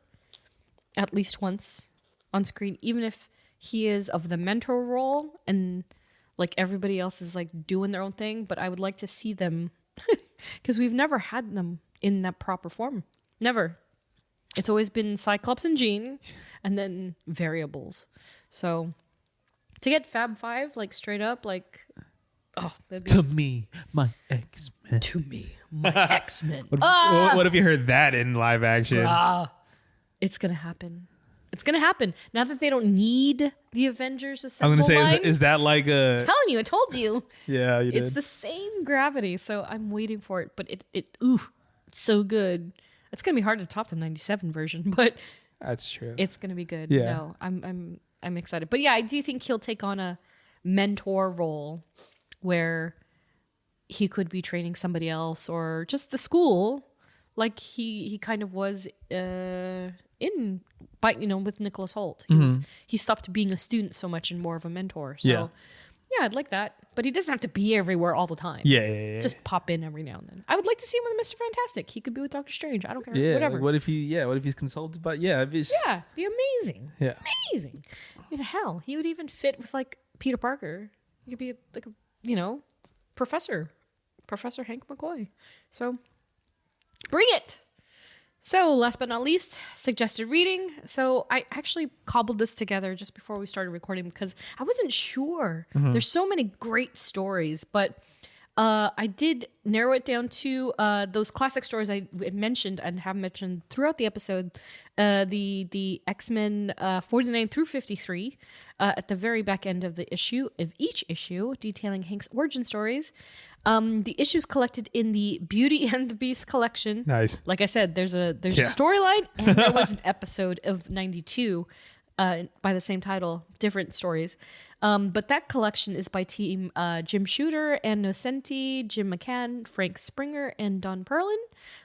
at least once on screen, even if he is of the mentor role and like everybody else is like doing their own thing. But I would like to see them because we've never had them in that proper form. Never. It's always been Cyclops and Jean and then variables. So to get Fab Five like straight up, like, oh, that'd be To me, my X-Men. to me, my X-Men. What if you heard that in live action? It's gonna happen. It's gonna happen now that they don't need the Avengers I'm assemble gonna say, line. is that like a? Telling you, I told you. Yeah, you did. It's the same gravity, so I'm waiting for it. But it's so good. It's gonna be hard to top the '97 version, but That's true. it's gonna be good. Yeah. No, I'm excited. But yeah, I do think he'll take on a mentor role where he could be training somebody else or just the school, like he kind of was with Nicholas Hoult. He stopped being a student so much and more of a mentor. So yeah, I'd like that. But he doesn't have to be everywhere all the time. yeah. Just pop in every now and then. I would like to see him with Mr. Fantastic. He could be with Doctor Strange. I don't care. Yeah. Whatever. Like what if he's consulted by? Yeah. If he's, Yeah, be amazing. Yeah. Amazing. Yeah, hell, he would even fit with like Peter Parker. He could be like a, Professor Hank McCoy. So bring it. So last but not least, suggested reading. So I actually cobbled this together just before we started recording because I wasn't sure. There's so many great stories, but I did narrow it down to those classic stories I mentioned and have mentioned throughout the episode. The X-Men 49 through 53 at the very back end of each issue, detailing Hank's origin stories. The issues collected in the Beauty and the Beast collection. Nice. Like I said, there's a storyline, and there was an episode of 92 by the same title, different stories. But that collection is by team Jim Shooter and Nocenti, Jim McCann, Frank Springer, and Don Perlin,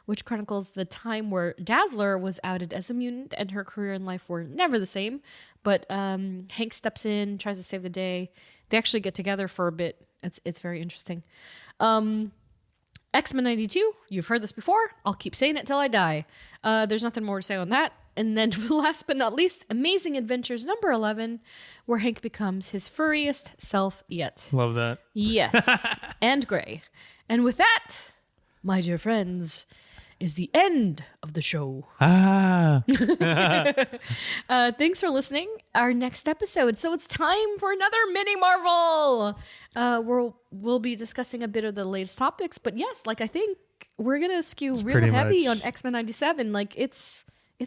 which chronicles the time where Dazzler was outed as a mutant and her career and life were never the same. But Hank steps in, tries to save the day. They actually get together for a bit. It's very interesting. X-Men 92, you've heard this before. I'll keep saying it till I die. There's nothing more to say on that. And then last but not least, Amazing Adventures number 11, where Hank becomes his furriest self yet. Love that. Yes, and gray. And with that, my dear friends, is the end of the show. Thanks for listening. Our next episode. So it's time for another mini Marvel. We'll be discussing a bit of the latest topics, but yes, like I think we're gonna skew real heavy on X-Men 97. Like it's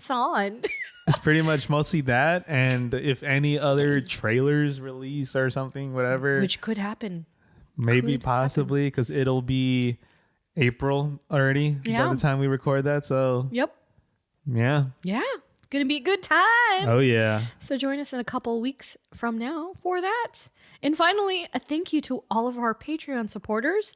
on. It's pretty much mostly that, and if any other trailers release or something, whatever, Which could happen. maybe possibly because it'll be April already by the time we record that. So Yep. yeah. Gonna be a good time. Oh yeah. So join us in a couple weeks from now for that. And finally, a thank you to all of our Patreon supporters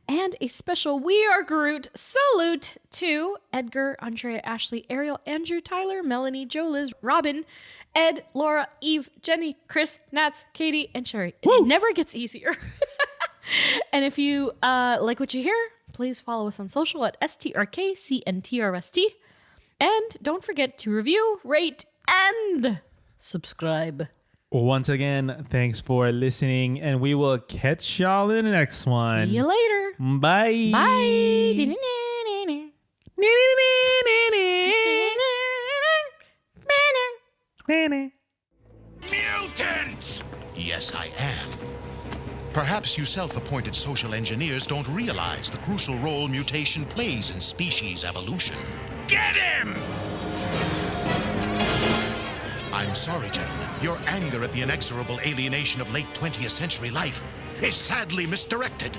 and a special We Are Groot salute to Edgar, Andrea, Ashley, Ariel, Andrew, Tyler, Melanie, Joe, Liz, Robin, Ed, Laura, Eve, Jenny, Chris, Nats, Katie, and Sherry. It never gets easier. And if you like what you hear, please follow us on social at STRKCNTRST. And don't forget to review, rate, and subscribe. Once again, thanks for listening, and we will catch y'all in the next one. See you later. Bye. Bye. Mutant! Yes, I am. Perhaps you self-appointed social engineers don't realize the crucial role mutation plays in species evolution. Get him! I'm sorry, gentlemen. Your anger at the inexorable alienation of late 20th century life is sadly misdirected.